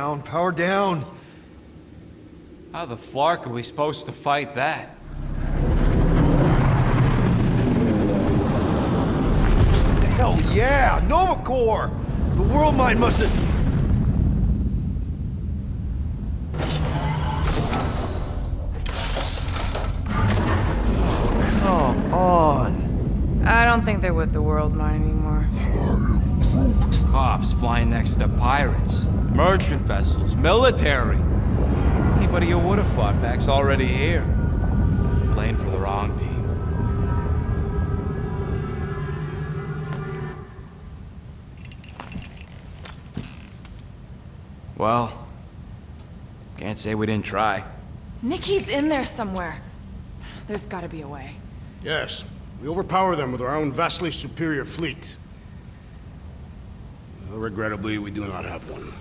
down, power down. How the flark are we supposed to fight that? Hell yeah! Nova Corps! The world mind must have... Oh, come on. I don't think they're with the world mine anymore. Cops flying next to pirates, merchant vessels, military. Anybody who would have fought back's already here. Playing for the wrong team. Well, can't say we didn't try. Nikki's in there somewhere. There's gotta be a way. Yes, we overpower them with our own vastly superior fleet. Regrettably, we do not have one.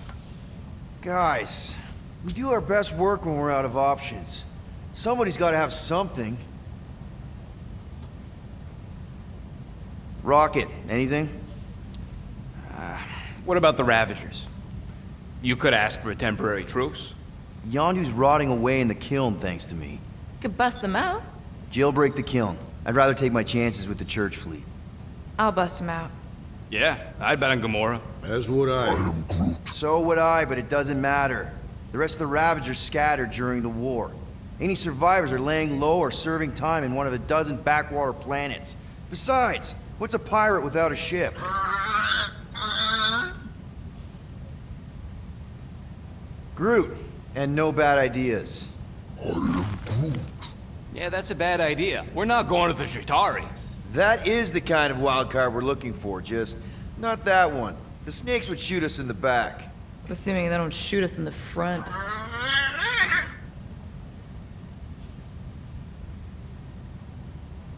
Guys, we do our best work when we're out of options. Somebody's got to have something. Rocket, anything? What about the Ravagers? You could ask for a temporary truce. Yondu's rotting away in the kiln thanks to me. Could bust them out. Jailbreak the kiln. I'd rather take my chances with the church fleet. I'll bust them out. Yeah, I'd bet on Gamora. As would I. So would I, but it doesn't matter. The rest of the Ravagers scattered during the war. Any survivors are laying low or serving time in one of a dozen backwater planets. Besides, what's a pirate without a ship? Groot, and no bad ideas. Yeah, that's a bad idea. We're not going to the Chitauri. That is the kind of wild card we're looking for, just not that one. The snakes would shoot us in the back. Assuming they don't shoot us in the front.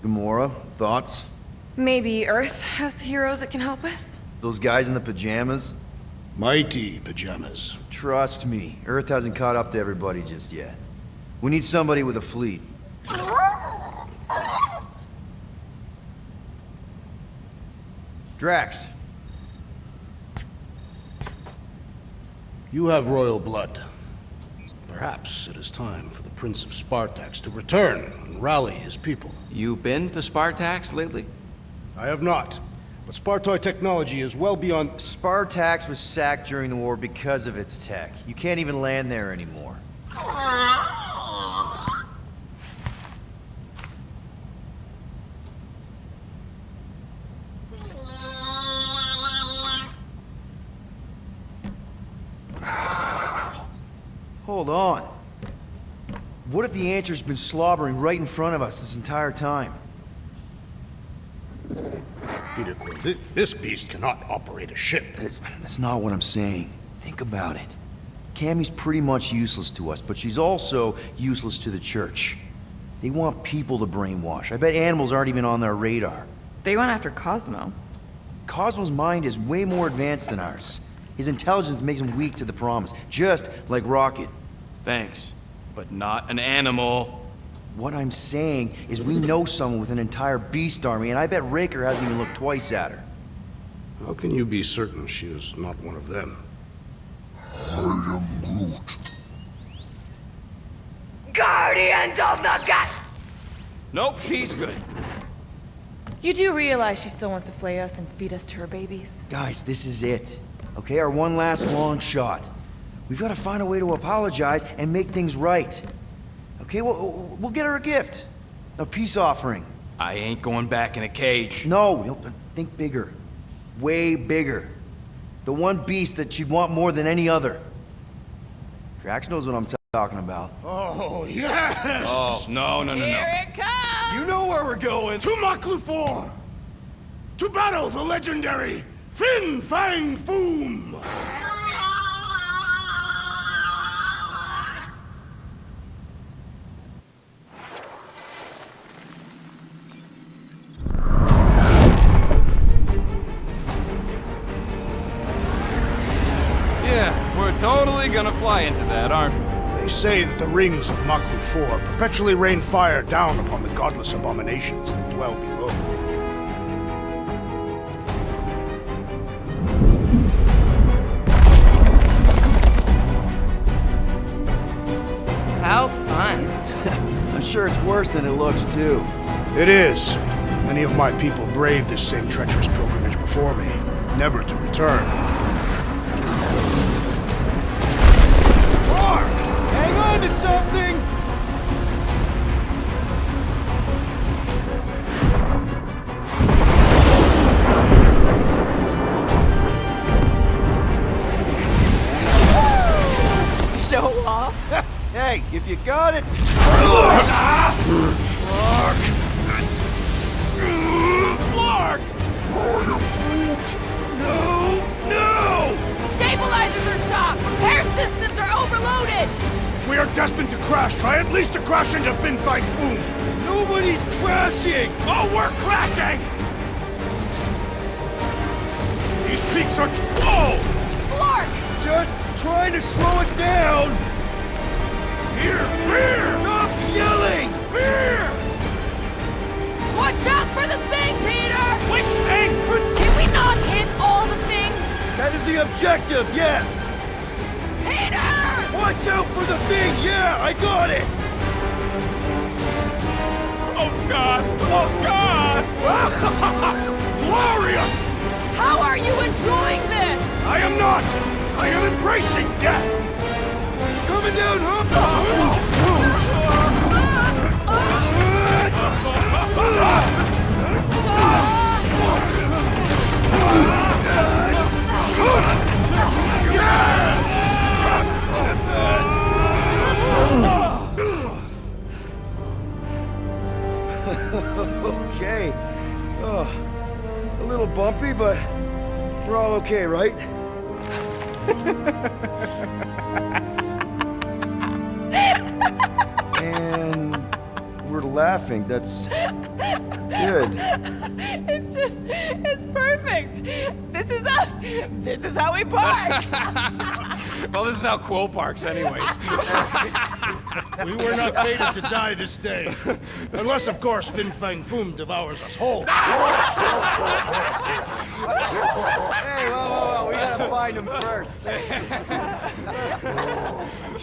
Gamora, thoughts? Maybe Earth has heroes that can help us? Those guys in the pajamas? Mighty pajamas. Trust me, Earth hasn't caught up to everybody just yet. We need somebody with a fleet. Drax. You have royal blood. Perhaps it is time for the Prince of Spartax to return and rally his people. You been to Spartax lately? I have not, but Spartoi technology is well beyond... Spartax was sacked during the war because of its tech. You can't even land there anymore. Hold on. What if the Answer's been slobbering right in front of us this entire time? Peter Quill, this beast cannot operate a ship. That's not what I'm saying. Think about it. Cammy's pretty much useless to us, but she's also useless to the Church. They want people to brainwash. I bet animals aren't even on their radar. They went after Cosmo. Cosmo's mind is way more advanced than ours. His intelligence makes him weak to the promise, just like Rocket. Thanks, but not an animal. What I'm saying is we know someone with an entire beast army, and I bet Raker hasn't even looked twice at her. How can you be certain she is not one of them? I am Groot. Guardians of the Gut! Nope, she's good. You do realize she still wants to flay us and feed us to her babies? Guys, this is it. Okay, our one last long shot. We've got to find a way to apologize and make things right. Okay, we'll get her a gift. A peace offering. I ain't going back in a cage. No, think bigger. Way bigger. The one beast that she'd want more than any other. Drax knows what I'm talking about. Oh, yes! Oh, no. Here it comes! You know where we're going! To Maklu-4! To battle the legendary Fin Fang Foom! Yeah, we're totally gonna fly into that, aren't we? They say that the rings of Maklu-4 perpetually rain fire down upon the godless abominations that dwell below. How fun. I'm sure it's worse than it looks, too. It is. Many of my people braved this same treacherous pilgrimage before me, never to return. Mark! Hang on to something! Show off. Hey, if you got it... Flark! No! Stabilizers are shot. Repair systems are overloaded. If we are destined to crash, try at least to crash into Fin Fang Foom! Nobody's crashing! Oh, we're crashing! These peaks are... Oh! Flark! Just trying to slow us down! Here! Fear! Stop yelling! Fear! Watch out for the thing, Peter! Which thing? Can we not hit all the things? That is the objective, yes! Peter! Watch out for the thing, yeah! I got it! Oh, Scott! Oh, Scott! Glorious! How are you enjoying this? I am not! I am embracing death! Coming down, huh? Okay. Oh, a little bumpy, but we're all okay, right? And we're laughing. That's good. It's perfect. This is us. This is how we park. Well, this is how Quill parks, anyways. We were not fated to die this day. Unless, of course, Fin Fang Foom devours us whole. Hey, whoa. We gotta find him first.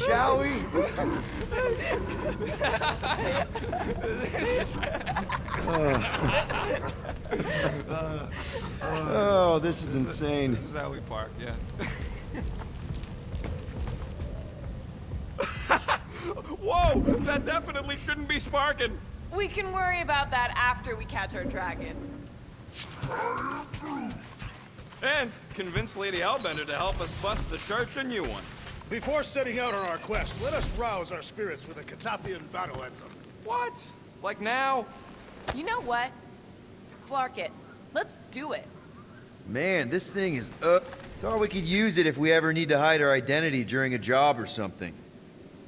Shall we? Oh, this is insane. This is how we park, yeah. Whoa! That definitely shouldn't be sparking. We can worry about that after we catch our dragon. And convince Lady Hellbender to help us bust the church a new one. Before setting out on our quest, let us rouse our spirits with a Katapian battle anthem. What? Like now? You know what? Flark it. Let's do it. Man, this thing is up. Thought we could use it if we ever need to hide our identity during a job or something.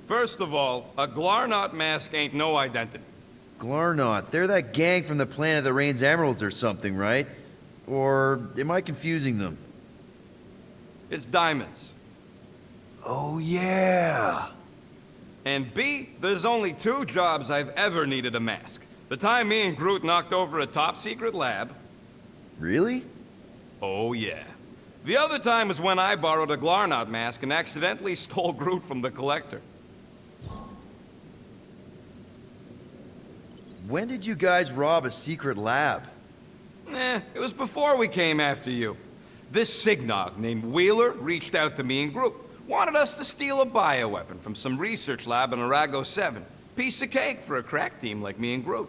First of all, a Glarnot mask ain't no identity. Glarnot, they're that gang from the planet that rains emeralds or something, right? Or am I confusing them? It's diamonds. Oh, yeah. And B, there's only 2 jobs I've ever needed a mask. The time me and Groot knocked over a top-secret lab. Really? Oh, yeah. The other time was when I borrowed a Glarnot mask and accidentally stole Groot from the collector. When did you guys rob a secret lab? It was before we came after you. This Signog named Wheeler reached out to me and Groot. Wanted us to steal a bioweapon from some research lab in Arago 7. Piece of cake for a crack team like me and Groot.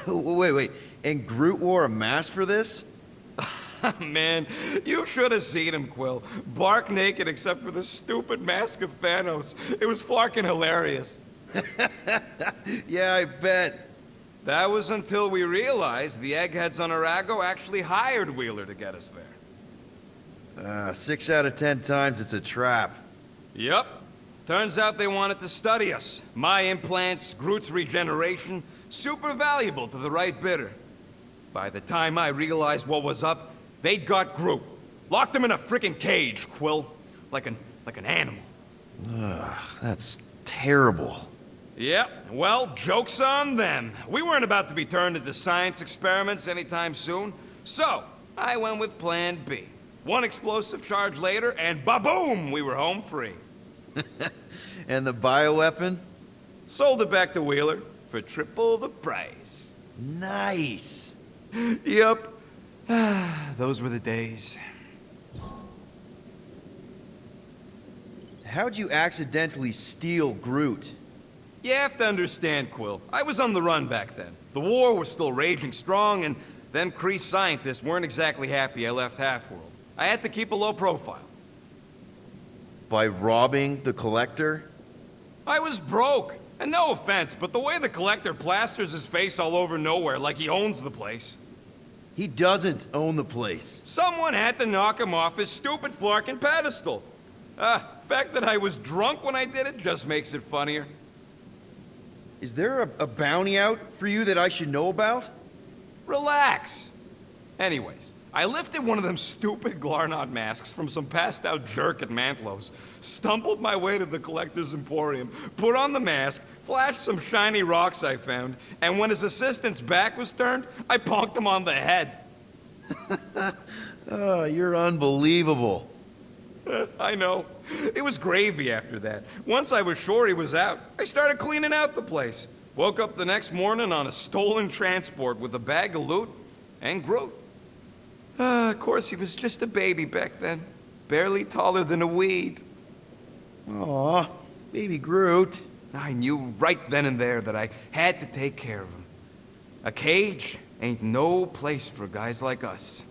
Wait. And Groot wore a mask for this? Man, you should have seen him, Quill. Bark naked except for the stupid mask of Thanos. It was flarkin' hilarious. Yeah, I bet. That was until we realized the eggheads on Arago actually hired Wheeler to get us there. 6 out of 10 times it's a trap. Yep. Turns out they wanted to study us. My implants, Groot's regeneration, super valuable to the right bidder. By the time I realized what was up, they'd got Groot. Locked him in a frickin' cage, Quill. Like an animal. That's terrible. Yep, well, joke's on them. We weren't about to be turned into science experiments anytime soon, so I went with Plan B. 1 explosive charge later, and ba-boom, we were home free. And the bioweapon? Sold it back to Wheeler for triple the price. Nice. Yep. Those were the days. How'd you accidentally steal Groot? You have to understand, Quill. I was on the run back then. The war was still raging strong, and them Kree scientists weren't exactly happy I left Half-World. I had to keep a low profile. By robbing the Collector? I was broke. And no offense, but the way the Collector plasters his face all over nowhere like he owns the place. He doesn't own the place. Someone had to knock him off his stupid flarkin' pedestal. The fact that I was drunk when I did it just makes it funnier. Is there a bounty out for you that I should know about? Relax. Anyways, I lifted one of them stupid Glarnod masks from some passed-out jerk at Mantlo's, stumbled my way to the Collector's Emporium, put on the mask, flashed some shiny rocks I found, and when his assistant's back was turned, I punked him on the head. Oh, you're unbelievable. I know. It was gravy after that. Once I was sure he was out, I started cleaning out the place. Woke up the next morning on a stolen transport with a bag of loot and Groot. Of course, he was just a baby back then. Barely taller than a weed. Aw, baby Groot. I knew right then and there that I had to take care of him. A cage ain't no place for guys like us.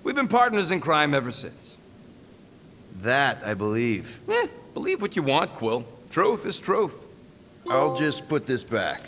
We've been partners in crime ever since. That I believe. Believe what you want, Quill. Truth is truth. I'll just put this back.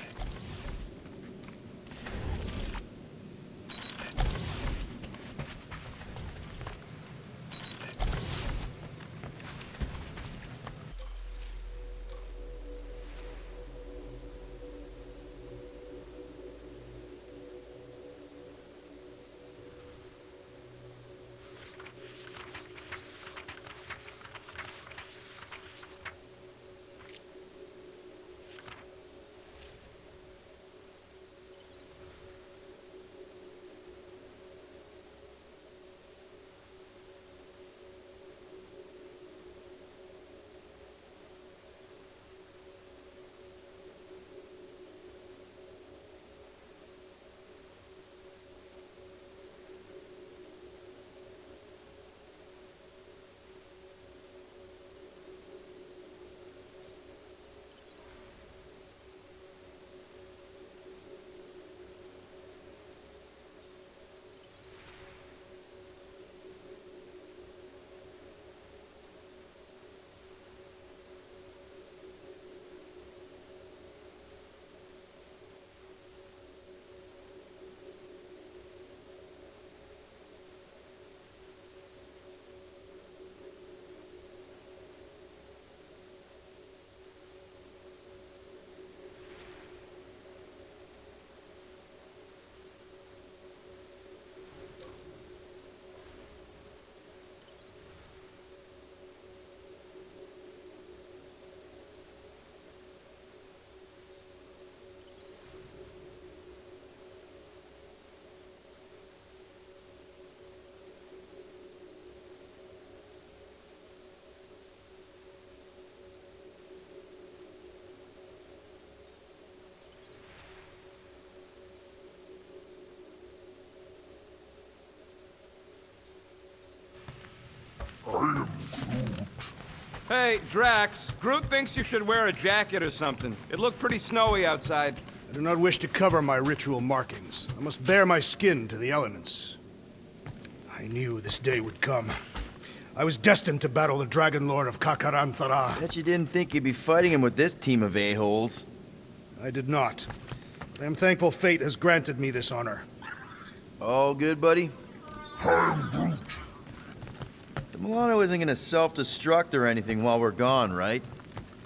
I am Groot. Hey, Drax, Groot thinks you should wear a jacket or something. It looked pretty snowy outside. I do not wish to cover my ritual markings. I must bare my skin to the elements. I knew this day would come. I was destined to battle the Dragon Lord of Kakaranthara. Bet you didn't think you'd be fighting him with this team of a-holes. I did not. I am thankful fate has granted me this honor. All good, buddy? I am Groot. The Milano isn't gonna self-destruct or anything while we're gone, right?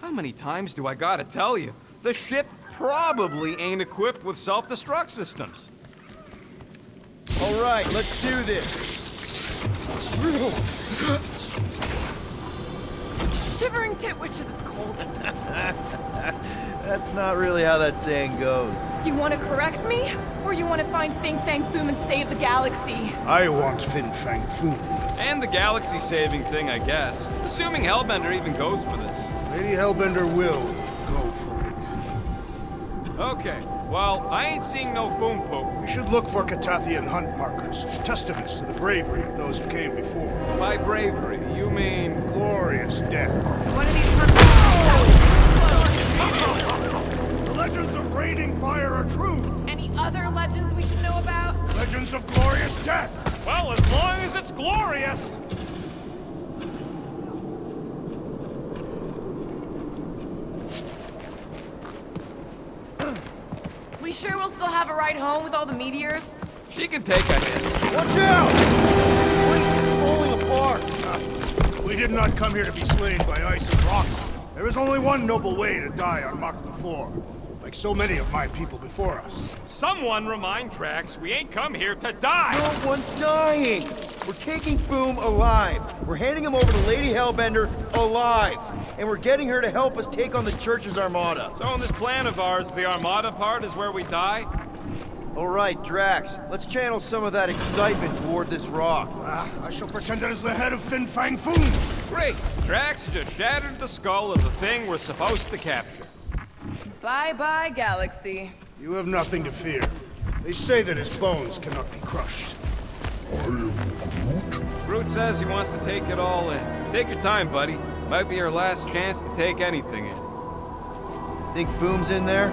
How many times do I gotta tell you? The ship probably ain't equipped with self-destruct systems. All right, let's do this. Shivering titwitches, it's cold. That's not really how that saying goes. You want to correct me? Or you want to find Fin Fang Foom and save the galaxy? I want Fin Fang Foom. And the galaxy-saving thing, I guess. Assuming Hellbender even goes for this. I Lady Hellbender will go for it. Okay, well, I ain't seeing no boom poop. We should look for Catathian hunt markers, testaments to the bravery of those who came before. By bravery, you mean... Glorious death. One of these The legends of raining fire are true. Any other legends we should know about? Legends of glorious death. Well, as long as it's glorious! We sure we'll still have a ride home with all the meteors? She can take a hit. Watch out! The place is falling apart! We did not come here to be slain by ice and rocks. There is only one noble way to die on Mach the Four, like so many of my people before us. Someone remind Drax we ain't come here to die! No one's dying! We're taking Foom alive. We're handing him over to Lady Hellbender alive. And we're getting her to help us take on the Church's Armada. So in this plan of ours, the Armada part is where we die? All right, Drax, let's channel some of that excitement toward this rock. I shall pretend it is the head of Fin Fang Foom. Great! Drax just shattered the skull of the thing we're supposed to capture. Bye-bye, Galaxy. You have nothing to fear. They say that his bones cannot be crushed. I am Groot. Groot says he wants to take it all in. Take your time, buddy. Might be our last chance to take anything in. Think Foom's in there?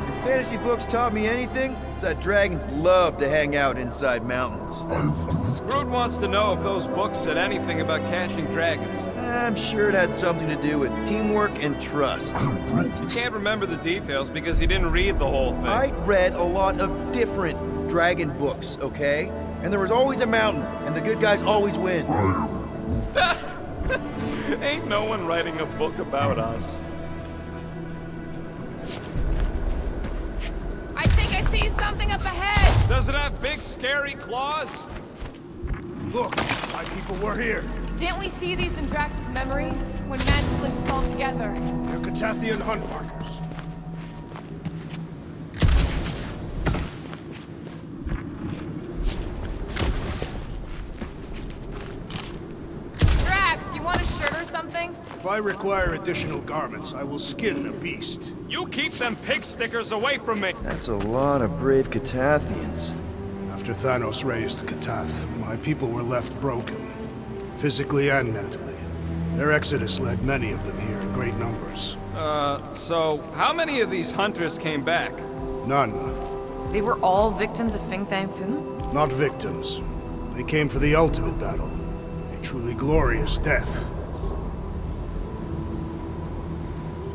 If fantasy books taught me anything, it's that dragons love to hang out inside mountains. I'm Groot. Groot wants to know if those books said anything about catching dragons. I'm sure it had something to do with teamwork and trust. You can't remember the details because you didn't read the whole thing. I read a lot of different dragon books, okay? And there was always a mountain, and the good guys always win. Ain't no one writing a book about us. I think I see something up ahead! Does it have big, scary claws? Look, my people were here. Didn't we see these in Drax's memories? When Magus linked us all together? They're Catathian hunt markers. Drax, you want a shirt or something? If I require additional garments, I will skin a beast. You keep them pig stickers away from me! That's a lot of brave Catathians. After Thanos raised Catath, my people were left broken, physically and mentally. Their exodus led many of them here in great numbers. So how many of these hunters came back? None. They were all victims of Fin Fang Foom? Not victims. They came for the ultimate battle. A truly glorious death.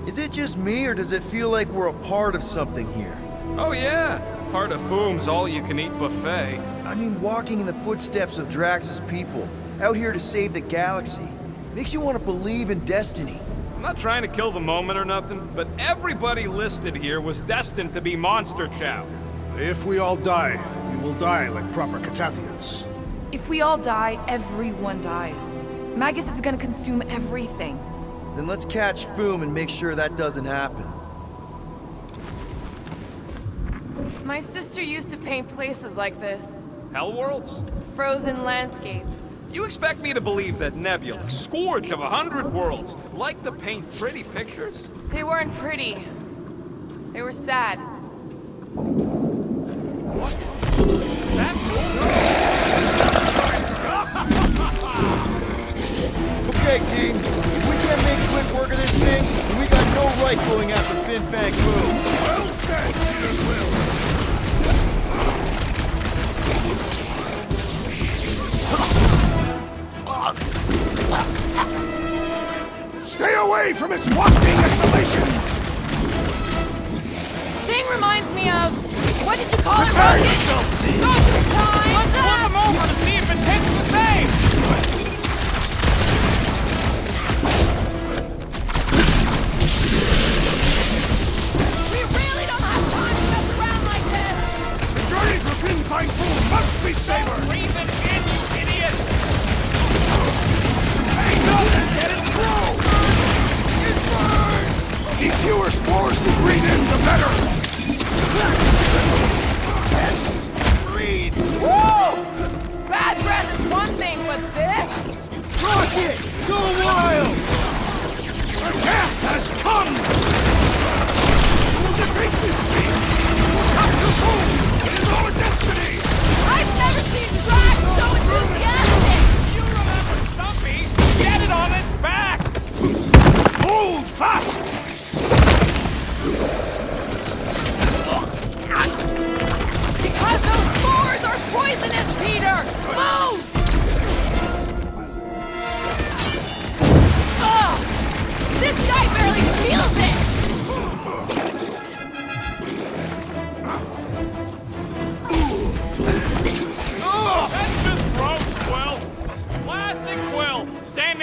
Is it just me, or does it feel like we're a part of something here? Oh yeah, part of Foom's all-you-can-eat buffet. I mean, walking in the footsteps of Drax's people, out here to save the galaxy, makes you want to believe in destiny. I'm not trying to kill the moment or nothing, but everybody listed here was destined to be monster chow. If we all die, we will die like proper Catathians. If we all die, everyone dies. Magus is gonna consume everything. Then let's catch Foom and make sure that doesn't happen. My sister used to paint places like this. Hellworlds? Frozen landscapes. You expect me to believe that Nebula, scourge of 100 worlds, liked to paint pretty pictures? They weren't pretty. They were sad. What? Is that Okay, team. If we can't make quick work of this thing, then we got no right going after Fin Fang Foom. Well said, Peter Quill. Stay away from its wafting exhalations! Thing reminds me of... What did you call it, Prepare Rocket? yourself, Thing! Ghost time! Let's flip them over to see if it hits the same! We really don't have time to mess around like this! The journey to Fin Fang Foom must be savored! Breathe it in, you idiot! Hey, nothing! Get it through! The fewer spores we breathe in, the better! Breathe! Woo! Bad breath is one thing, but this? Rocket! Go wild! Prepare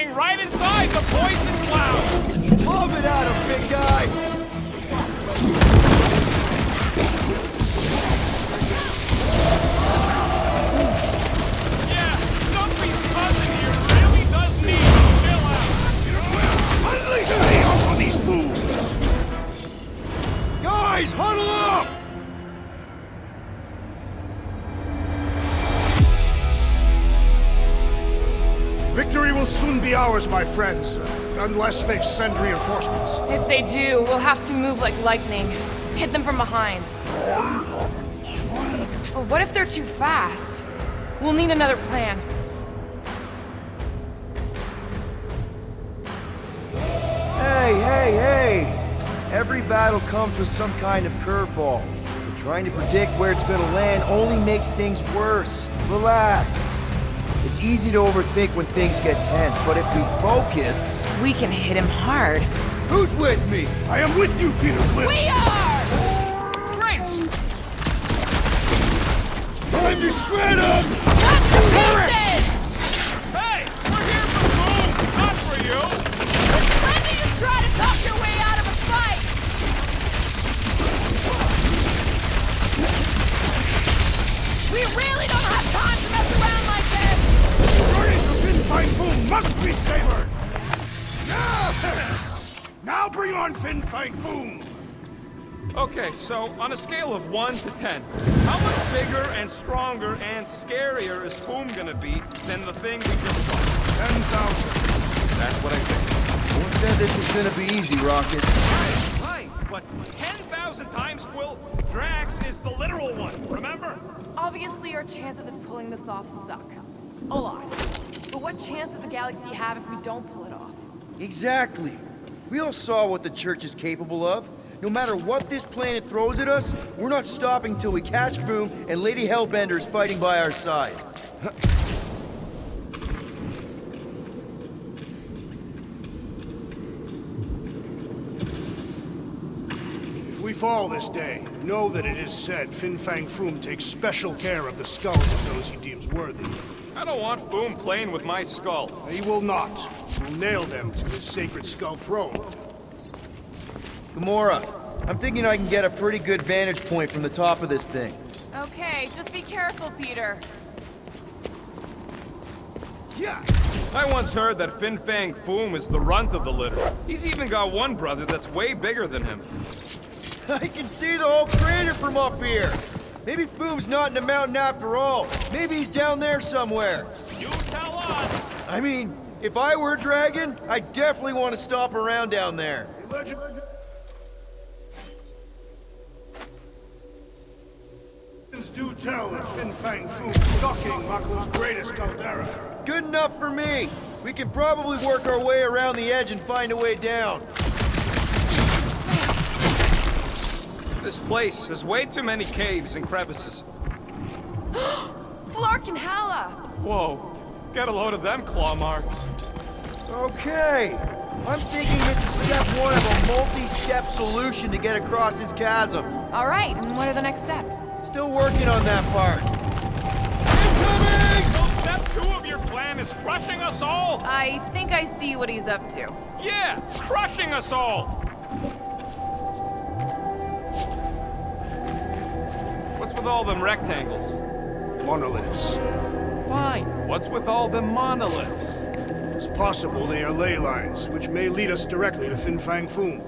going right inside the poison cloud! Love it out of big guy! Yeah, Stumpy's cousin here really does need to chill out! Unleash the help on these fools! Guys, huddle up! Victory will soon be ours, my friends, unless they send reinforcements. If they do, we'll have to move like lightning. Hit them from behind. But what if they're too fast? We'll need another plan. Hey! Every battle comes with some kind of curveball. But trying to predict where it's gonna land only makes things worse. Relax. It's easy to overthink when things get tense, but if we focus... We can hit him hard. Who's with me? I am with you, Peter Quill! We are! Great! Time to shred him! Cut to pieces! Hey! We're here for Foom, not for you! When do you try to talk your way out of a fight? We really don't have time to mess around like this! The journey to Fin Fang Foom must be savored! Yes! Now bring on Fin Fang Foom! Okay, so on a scale of 1 to 10, how much bigger and stronger and scarier is Foom gonna be than the thing we just fought? 10,000. That's what I think. No one said this was gonna be easy, Rocket. Right, but 10,000 times, Quill, Drax is the literal one, remember? Obviously, our chances of pulling this off suck. A lot. But what chance does the galaxy have if we don't pull it off? Exactly. We all saw what the Church is capable of. No matter what this planet throws at us, we're not stopping till we catch Foom and Lady Hellbender is fighting by our side. If we fall this day, know that it is said Fin Fang Foom takes special care of the skulls of those he deems worthy. I don't want Foom playing with my skull. He will not. We'll nail them to his sacred skull throne. Gamora, I'm thinking I can get a pretty good vantage point from the top of this thing. Okay, just be careful, Peter. Yeah. I once heard that Fin Fang Foom is the runt of the litter. He's even got one brother that's way bigger than him. I can see the whole crater from up here. Maybe Foom's not in the mountain after all. Maybe he's down there somewhere. You tell us! I mean, if I were a dragon, I'd definitely want to stop around down there. Legend. Do tell of Fin Fang Foom stalking Maku's greatest caldera. Good enough for me. We can probably work our way around the edge and find a way down. This place has way too many caves and crevices. Flark and Hala! Whoa, get a load of them claw marks. Okay. I'm thinking this is step one of a multi-step solution to get across this chasm. All right, and what are the next steps? Still working on that part. Incoming! So step 2 of your plan is crushing us all? I think I see what he's up to. Yeah, crushing us all! What's with all them rectangles? Monoliths. Fine. What's with all them monoliths? It's possible they are ley lines, which may lead us directly to Fin Fang Foom.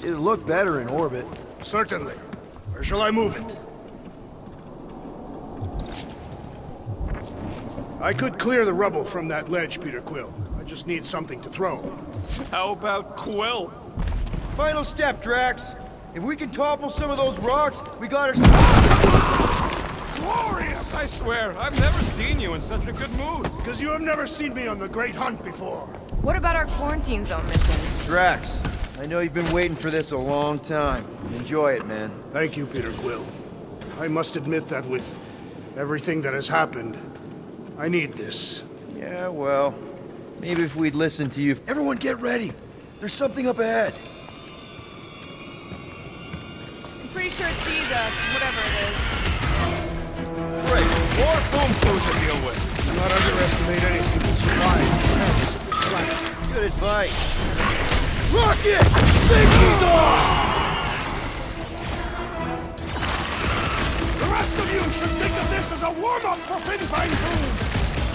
It'll look better in orbit. Certainly. Where shall I move it? I could clear the rubble from that ledge, Peter Quill. I just need something to throw. How about Quill? Final step, Drax. If we can topple some of those rocks, we got our... Glorious! I swear, I've never seen you in such a good mood. Because you have never seen me on the Great Hunt before. What about our quarantine zone mission? Drax, I know you've been waiting for this a long time. Enjoy it, man. Thank you, Peter Quill. I must admit that with everything that has happened, I need this. Yeah, well, maybe if we'd listened to you... Everyone get ready! There's something up ahead. I'm pretty sure it sees us, whatever it is. Great. More Foom crew to deal with. Do not underestimate anything that survives the perils of this planet. Good advice. Rocket! Safety's on! The rest of you should think of this as a warm-up for Fin Fang Foom!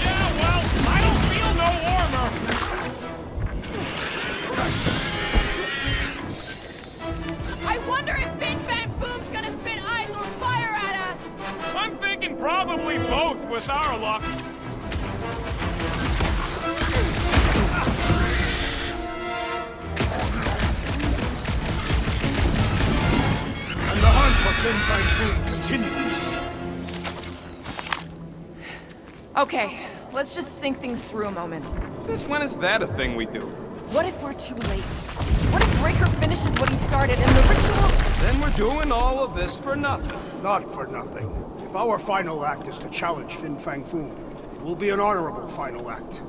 Yeah, well, I don't feel no warmer. I wonder if Fin Fang Foom's gonna spit ice or fire at us! I'm thinking probably both with our luck. And the hunt for Fin Fang Foom continues. Okay, let's just think things through a moment. Since when is that a thing we do? What if we're too late? What if Raker finishes what he started and the ritual... Then we're doing all of this for nothing. Not for nothing. If our final act is to challenge Fin Fang Foom, it will be an honorable final act.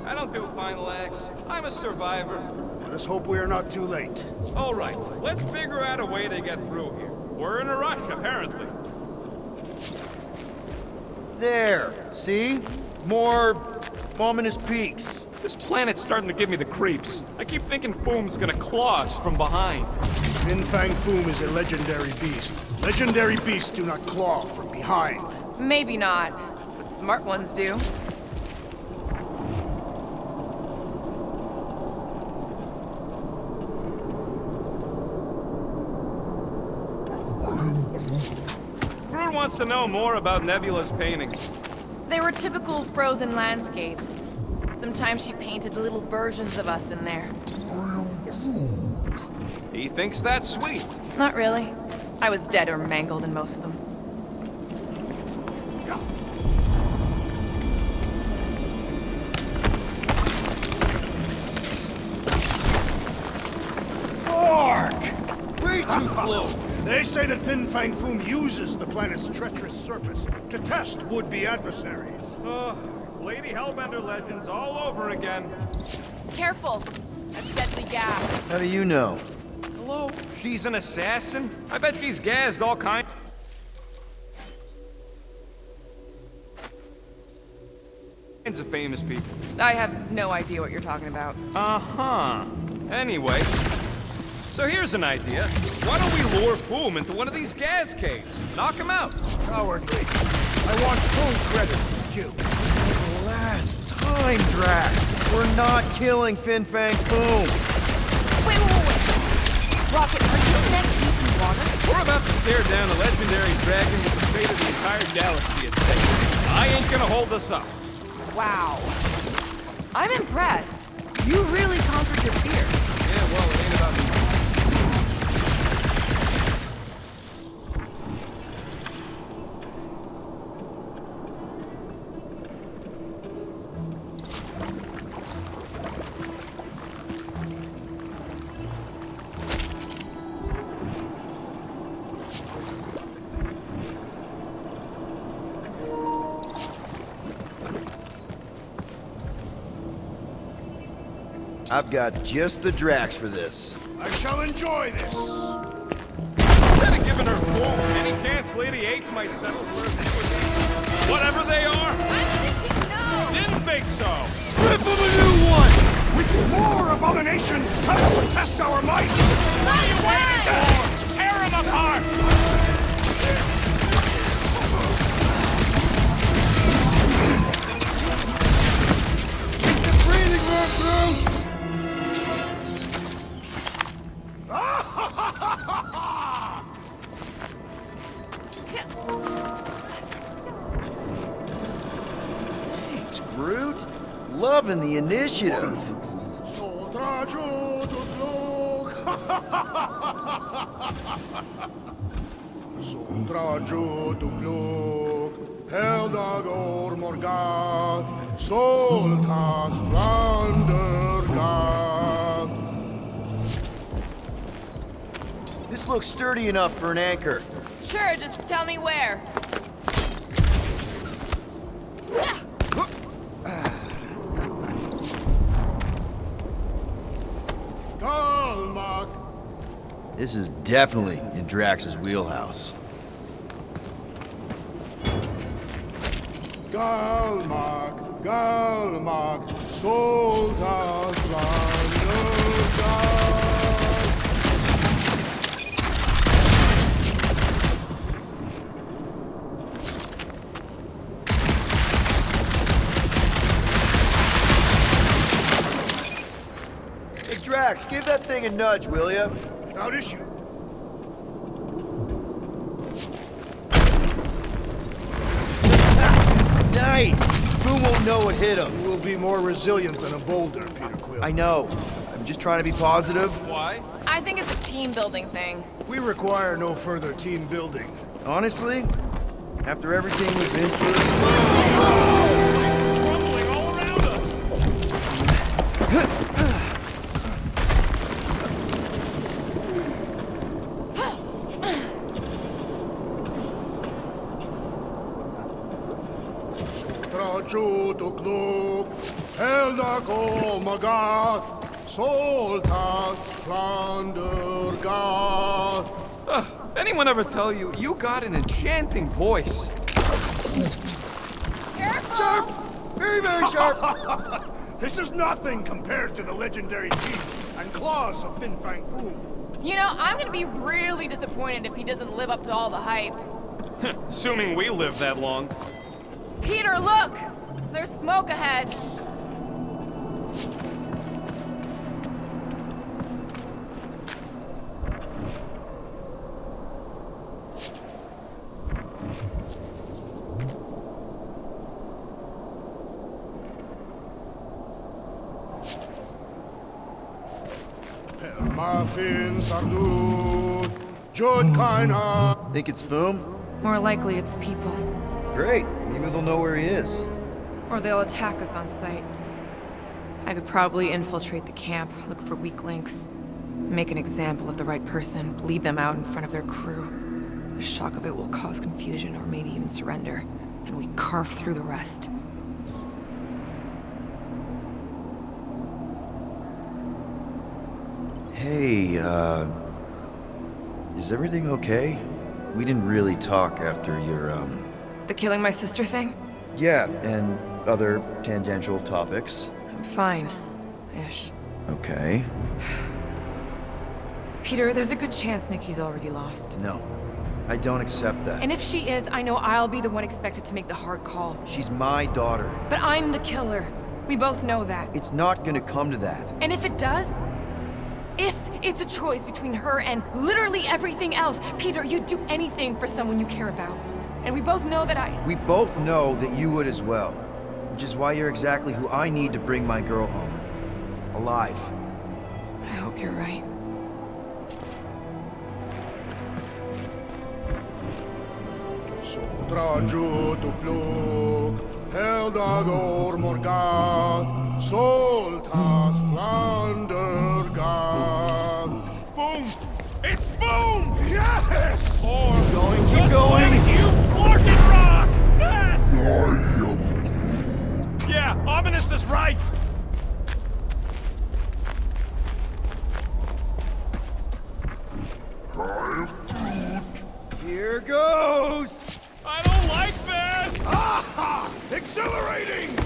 I don't do final acts. I'm a survivor. Let us hope we are not too late. All right, let's figure out a way to get through here. We're in a rush, apparently. There. See? More ominous peaks. This planet's starting to give me the creeps. I keep thinking Foom's gonna claw us from behind. Fin Fang Foom is a legendary beast. Legendary beasts do not claw from behind. Maybe not, but smart ones do. Groot wants to know more about Nebula's paintings. They were typical frozen landscapes. Sometimes she painted little versions of us in there. He thinks that's sweet. Not really. I was dead or mangled in most of them. Way too close. They say that Fin Fang Foom uses the planet's treacherous surface to test would-be adversaries. Lady Hellbender legends all over again. Careful! That's deadly gas. How do you know? Hello? She's an assassin? I bet she's gassed all kinds of famous people. I have no idea what you're talking about. Uh-huh. Anyway, so here's an idea. Why don't we lure Foom into one of these gas caves? Knock him out. Cowardly. I want full credit for you. Last time, Drax. We're not killing Fin Fang Foom. Wait. Rocket, are you neck deep in water? We're about to stare down a legendary dragon with the fate of the entire galaxy at stake. I ain't gonna hold us up. Wow. I'm impressed. You really conquered your fear. Yeah, well, it ain't about me. I've got just the Drax for this. I shall enjoy this. Instead of giving her Foom, any chance Lady H might settle for her thing? Whatever they are. I'm thinking no! Didn't think so. Rip him a new one! With more abominations come to test our might. What are you waiting for? Tear them apart. Breathing room, Groot! Thanks, Groot. Loving the initiative. This looks sturdy enough for an anchor. Sure, just tell me where. This is definitely in Drax's wheelhouse. Galmak, Galmak, Soldat, Languishing. Hey, Drax, give that thing a nudge, will ya? Without issue. Nice! Foom won't know what hit him. You will be more resilient than a boulder, Peter Quill. I know. I'm just trying to be positive. Why? I think it's a team building thing. We require no further team building. Honestly, after everything we've been through... It's crumbling all around us. Trajutukluk, Heldago Magat, Soltat, Flandergat. Anyone ever tell you, you got an enchanting voice? Sharp! Very, very sharp! This is nothing compared to the legendary teeth and claws of Fin Fang Foom. You know, I'm gonna be really disappointed if he doesn't live up to all the hype. Assuming we live that long. Peter, look! There's smoke ahead. Permafin Sardut, Jud Kaina. Think it's Foom? More likely it's people. Great. Maybe they'll know where he is. Or they'll attack us on sight. I could probably infiltrate the camp, look for weak links, make an example of the right person, bleed them out in front of their crew. The shock of it will cause confusion or maybe even surrender, and we carve through the rest. Hey, is everything okay? We didn't really talk after your, The killing my sister thing? Yeah, and other tangential topics. I'm fine. Ish. Okay. Peter, there's a good chance Nikki's already lost. No, I don't accept that. And if she is, I know I'll be the one expected to make the hard call. She's my daughter. But I'm the killer. We both know that. It's not gonna come to that. And if it does? If it's a choice between her and literally everything else, Peter, you'd do anything for someone you care about. And we both know that We both know that you would as well. Which is why you're exactly who I need to bring my girl home. Alive. I hope you're right. Sotrajutukluk, Heldagor Morgat, Soltat, Flandergat. Boom! It's boom! Yes! Or Keep going! you Larkin rock! Yes! I am Yeah, Ominous is right! Here goes! I don't like this! Aha! Exhilarating!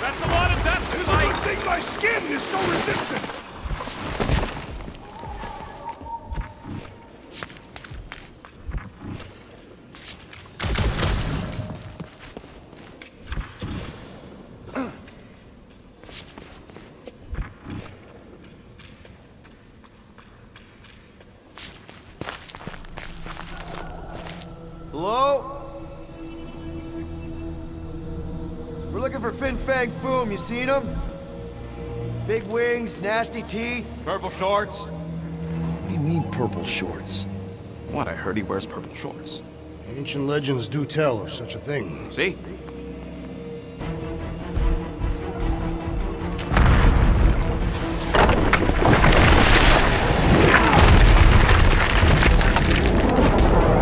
That's a lot of depth It's a good thing my skin is so resistant! Hello? We're looking for Fin Fang Foom. You seen him? Big wings, nasty teeth. Purple shorts? What do you mean, purple shorts? What, I heard he wears purple shorts. Ancient legends do tell of such a thing. See?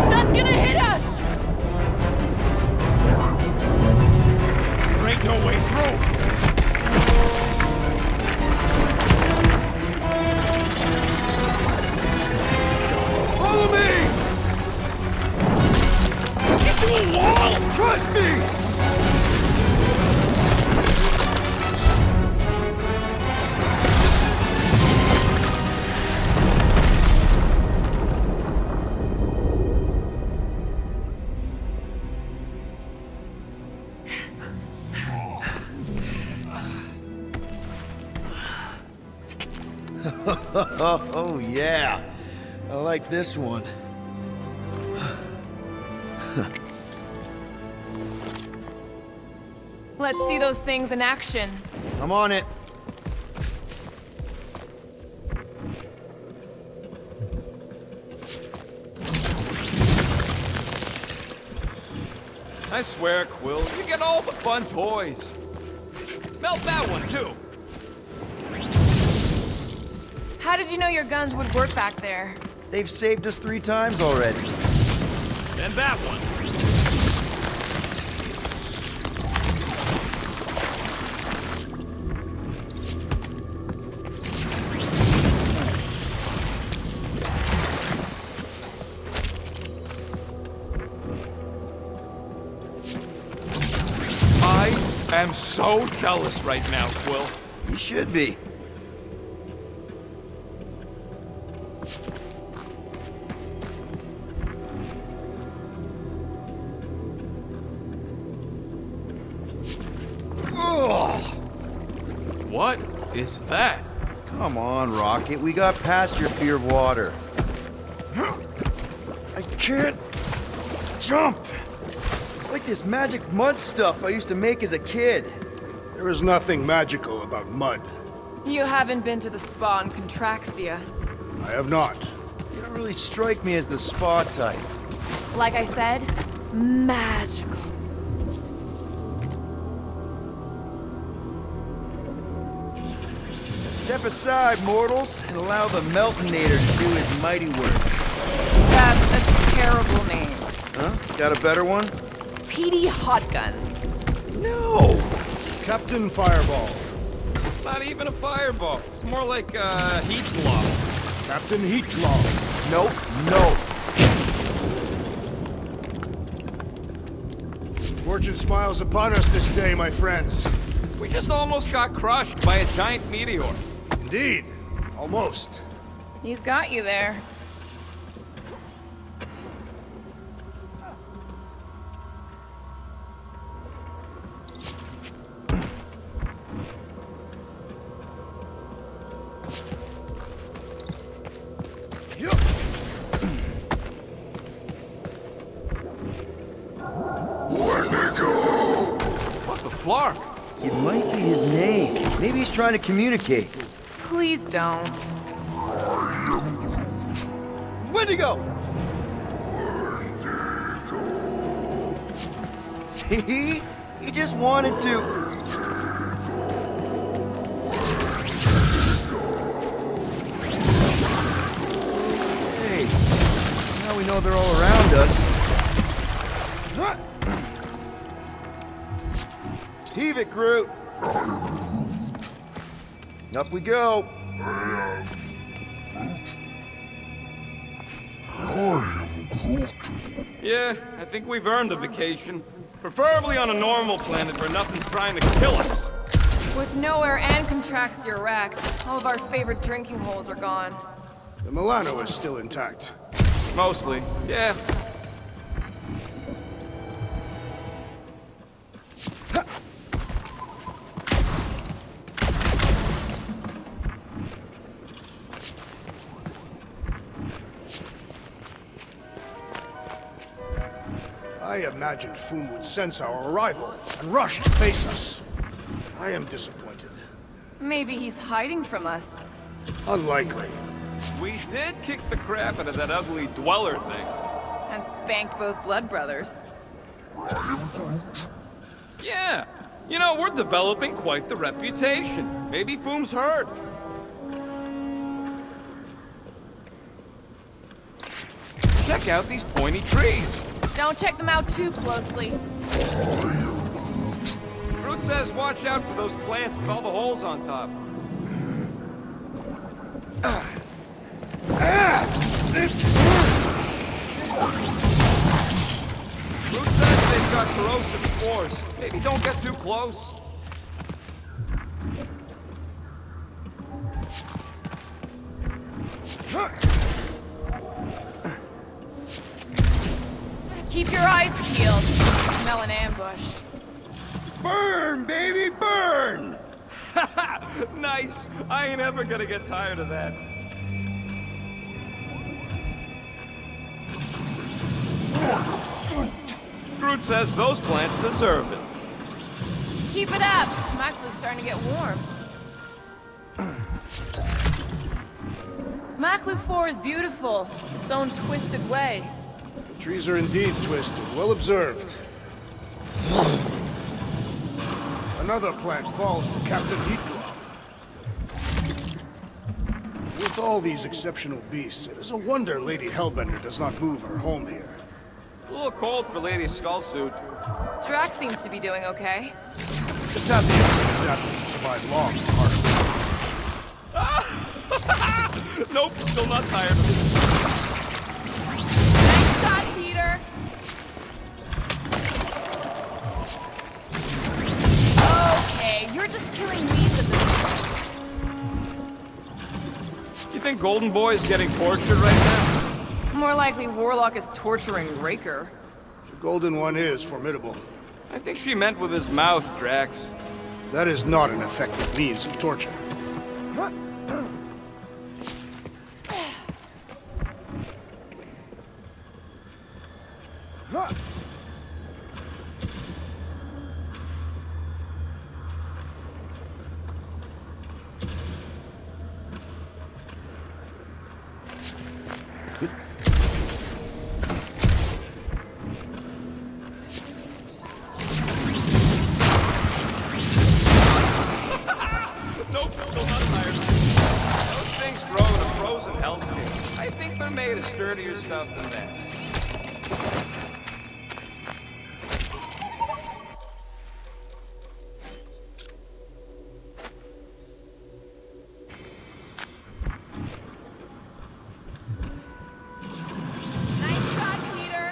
That's gonna hit us! There ain't no way through! Follow me! Oh, yeah. I like this one. Let's see those things in action. I'm on it. I swear, Quill, you get all the fun toys. Melt that one, too. How did you know your guns would work back there? They've saved us 3 times already. And that one. I'm so jealous right now, Quill. You should be. Ugh. What is that? Come on, Rocket. We got past your fear of water. I can't jump. It's like this magic mud stuff I used to make as a kid. There is nothing magical about mud. You haven't been to the spa in Contraxia. I have not. You don't really strike me as the spa type. Like I said, magical. Step aside, mortals, and allow the Meltonator to do his mighty work. That's a terrible name. Huh? Got a better one? PD Hot Guns. No! Captain Fireball. Not even a fireball. It's more like a heat block. Captain Heatclaw. Nope, no. Fortune smiles upon us this day, my friends. We just almost got crushed by a giant meteor. Indeed. Almost. He's got you there. What the flark? It might be his name. Maybe he's trying to communicate. Please don't. Wendigo! See? He just wanted to. Hey, now we know they're all around us. Heave it, Groot! Up we go! Yeah, I think we've earned a vacation. Preferably on a normal planet where nothing's trying to kill us. With nowhere and Contraxia wrecked, all of our favorite drinking holes are gone. The Milano is still intact. Mostly, yeah. I imagined Foom would sense our arrival and rush to face us. I am disappointed. Maybe he's hiding from us. Unlikely. We did kick the crap out of that ugly Dweller thing. And spanked both blood brothers. Yeah. You know, we're developing quite the reputation. Maybe Foom's heard. Check out these pointy trees. Don't check them out too closely. Groot says watch out for those plants with all the holes on top. Groot says they've got corrosive spores. Maybe don't get too close. Keep your eyes peeled. Smell an ambush. Burn, baby, burn! Nice. I ain't ever gonna get tired of that. Groot says those plants deserve it. Keep it up. I'm actually starting to get warm. Maklu 4 is beautiful, its own twisted way. The trees are indeed twisted. Well observed. Another plant falls to Captain Heatglove. With all these exceptional beasts, it is a wonder Lady Hellbender does not move her home here. It's a little cold for Lady Skullsuit. Drax seems to be doing okay. The Tathians have adapted to survive long and harsh winters. Nope, still not tired of it. Nice shot, Peter! Okay, you're just killing weeds at this point. You think Golden Boy is getting tortured right now? More likely Warlock is torturing Raker. The Golden One is formidable. I think she meant with his mouth, Drax. That is not an effective means of torture. Nope, still not tired. Those things grow in a frozen hellscape. I think they're made of sturdier stuff than that. Nice shot, Peter!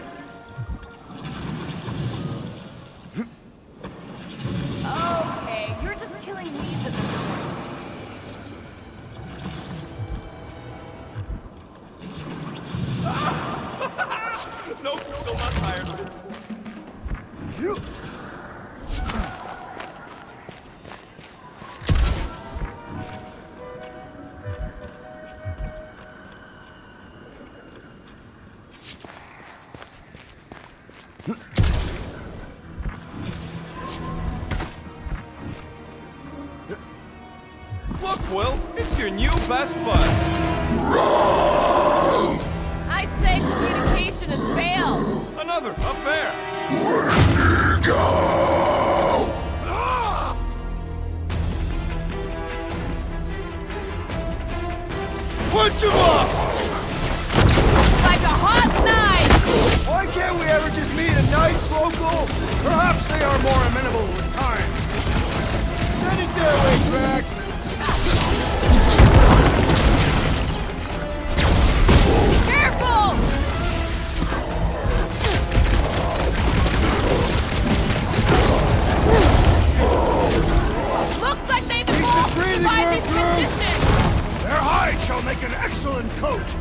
Okay, you're just killing weeds at this point. Nope, still not tired. Look, Will, it's your new best bud. I'd say communication has failed. Another, up there. Punch him up! Like a hot knife! Why can't we ever just meet a nice local? Perhaps they are more amenable with time. Send it their way, Drax. Careful! Looks like they've evolved to survive these conditions! Their hide shall make an excellent coat.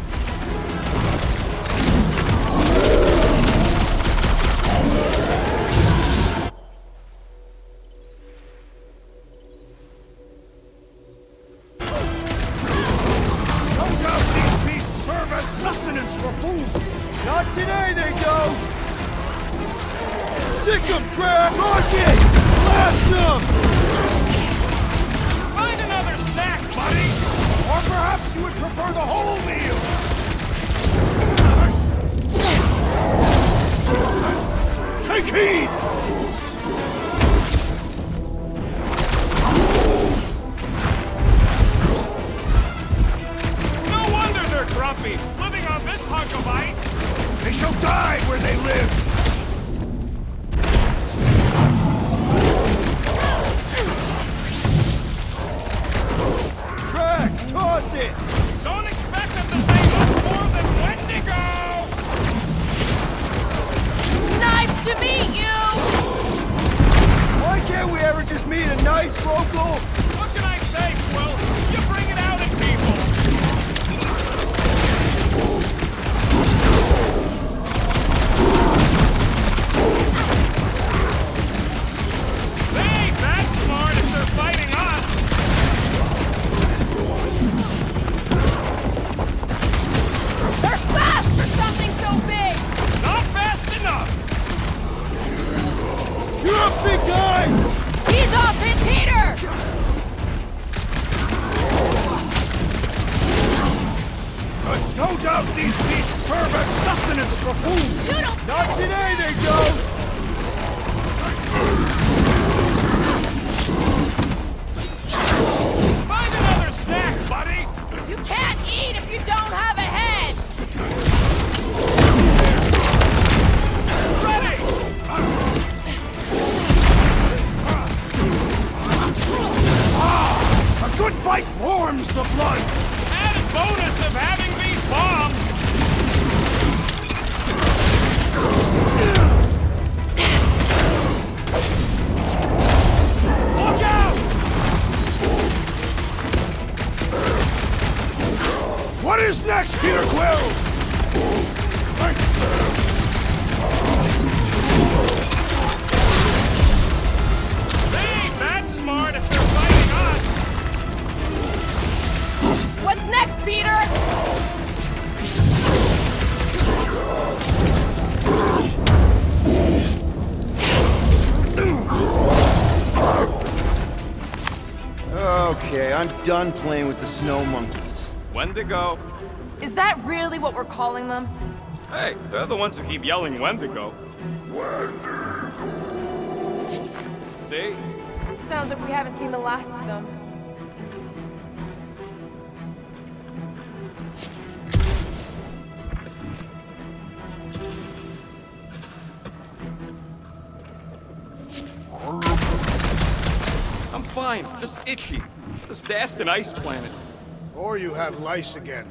No doubt these beasts serve as sustenance for food. Not today, they don't! Sick 'em, Drax! Rocket! Blast 'em! Find another snack, buddy. Or perhaps you would prefer the whole meal. Take heed! No wonder they're grumpy, living on this hunk of ice. They shall die where they live. Drax, toss it! Don't expect them to say much more than Wendigo! Nice to meet you! Why can't we ever just meet a nice local? What can I say, Quill? You bring it out in people! They ain't that smart if they're fighting us! These beasts serve as sustenance for food! You don't... Not today, they don't! Find another snack, buddy! You can't eat if you don't have a head! Ready! A good fight warms the blood! Added bonus of having these bombs! Look out! What is next, Peter Quill? They ain't that smart if they're fighting us! What's next, Peter? Okay, I'm done playing with the snow monkeys. Wendigo. Is that really what we're calling them? Hey, they're the ones who keep yelling Wendigo. See? Sounds like we haven't seen the last of them. I'm fine, just itchy. This Dastin ice planet. Or you have lice again.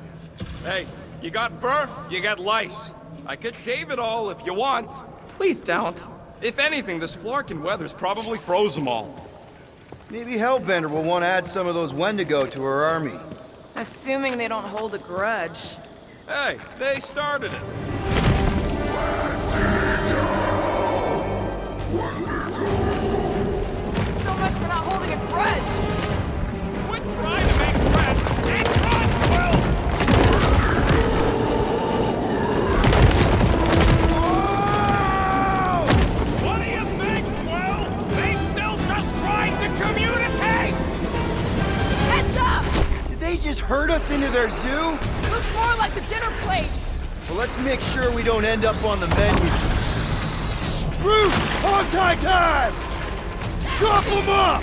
Hey, you got fur, you got lice. I could shave it all if you want. Please don't. If anything, this Flarkin weather's probably froze them all. Maybe Hellbender will want to add some of those Wendigo to her army. Assuming they don't hold a grudge. Hey, they started it. So much for not holding a grudge! Quit trying to make friends and run, Quill! What do you think, Quill? They still just trying to communicate! Heads up! Did they just herd us into their zoo? Looks more like the dinner plate! Well, let's make sure we don't end up on the menu. Root! Hog tie time! Chop them up!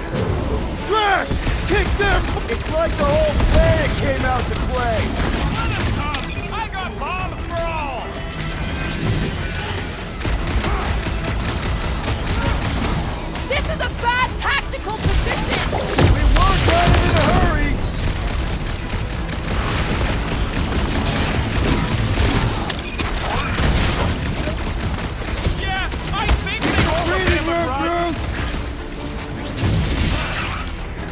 Drax! Kick them! It's like the whole planet came out to play! Let us come! I got bombs for all! This is a bad tactical position! We weren't running in a hurry! Yeah, I think they all Breathing room, Groot!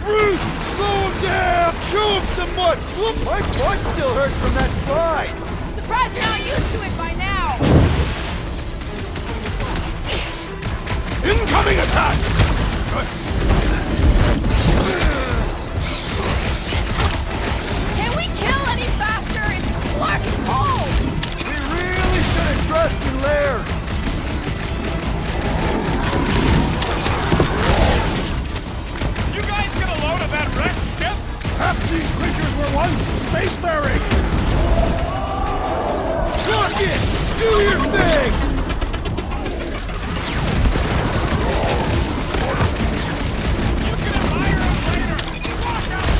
Groot! Slow him down! Show him some muscle! My butt still hurts from that slide! Surprised you're not used to it by now! Incoming attack! Can we kill any faster? It's fucking cold! We really should have dressed in layers! You guys get a load of that wrecked ship? Perhaps these creatures were once spacefaring! Rocket! Do your thing! You can admire them later! Walk out!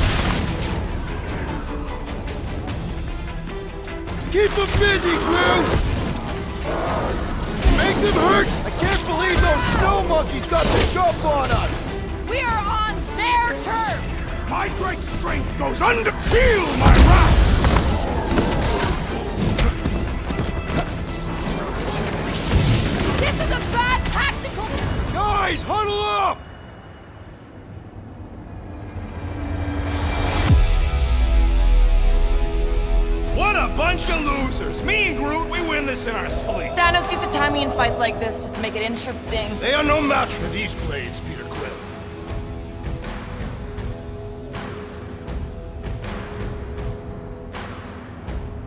Keep them busy, Groot! Make them hurt! I can't believe those snow monkeys got the jump on us! We are on their turf! My great strength goes under feel my wrath! This is a bad tactical... Guys, huddle up! What a bunch of losers! Me and Groot, we win this in our sleep. Thanos used to time me in fights like this just to make it interesting. They are no match for these blades, Peter Quill.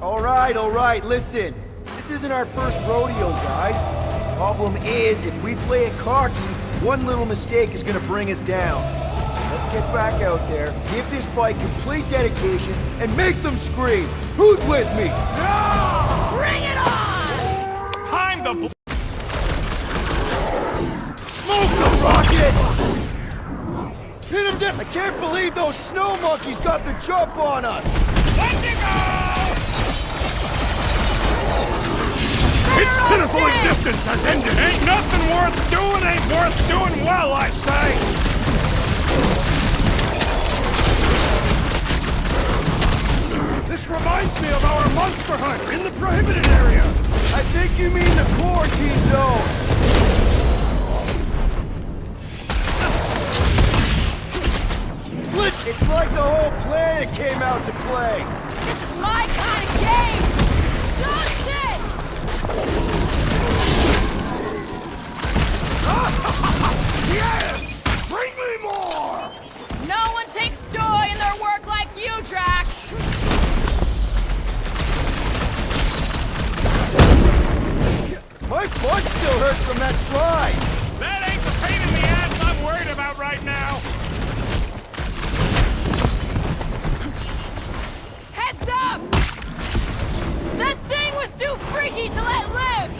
All right, listen. This isn't our first rodeo, guys. Problem is, if we play it cocky, one little mistake is gonna bring us down. So Let's get back out there, give this fight complete dedication, and make them scream! Who's with me? Bring it on! Time to Smoke the rocket! Hit him down! I can't believe those snow monkeys got the jump on us! Wendigos! Its pitiful existence has ended! Ain't nothing worth doing, ain't worth doing well, I say! This reminds me of our monster hunt in the prohibited area! I think you mean the quarantine zone! It's like the whole planet came out to play! This is my kind of game! Dodge this! Yes! Bring me more! No one takes joy in their work like you, Drax! My butt still hurts from that slide! That ain't the pain in the ass I'm worried about right now! Heads up! That thing was too freaky to let live!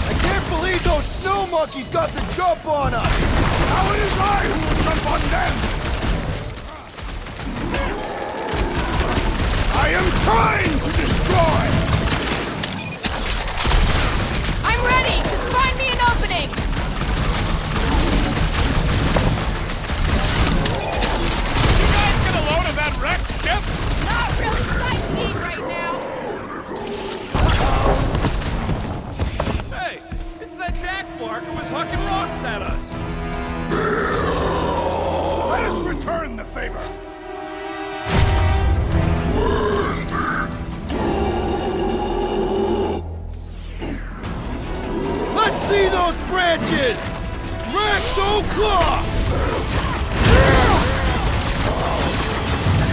I can't believe those snow monkeys got the jump on us! Now it is I who will jump on them! I am trying to destroy! I'm ready! Just find me an opening! You guys get a load of that wrecked ship? Not really sightseeing right now! Hey, it's that Jack Flark who was hucking rocks at us! Let us return the favor! Let's see those branches! Draxo-Claw!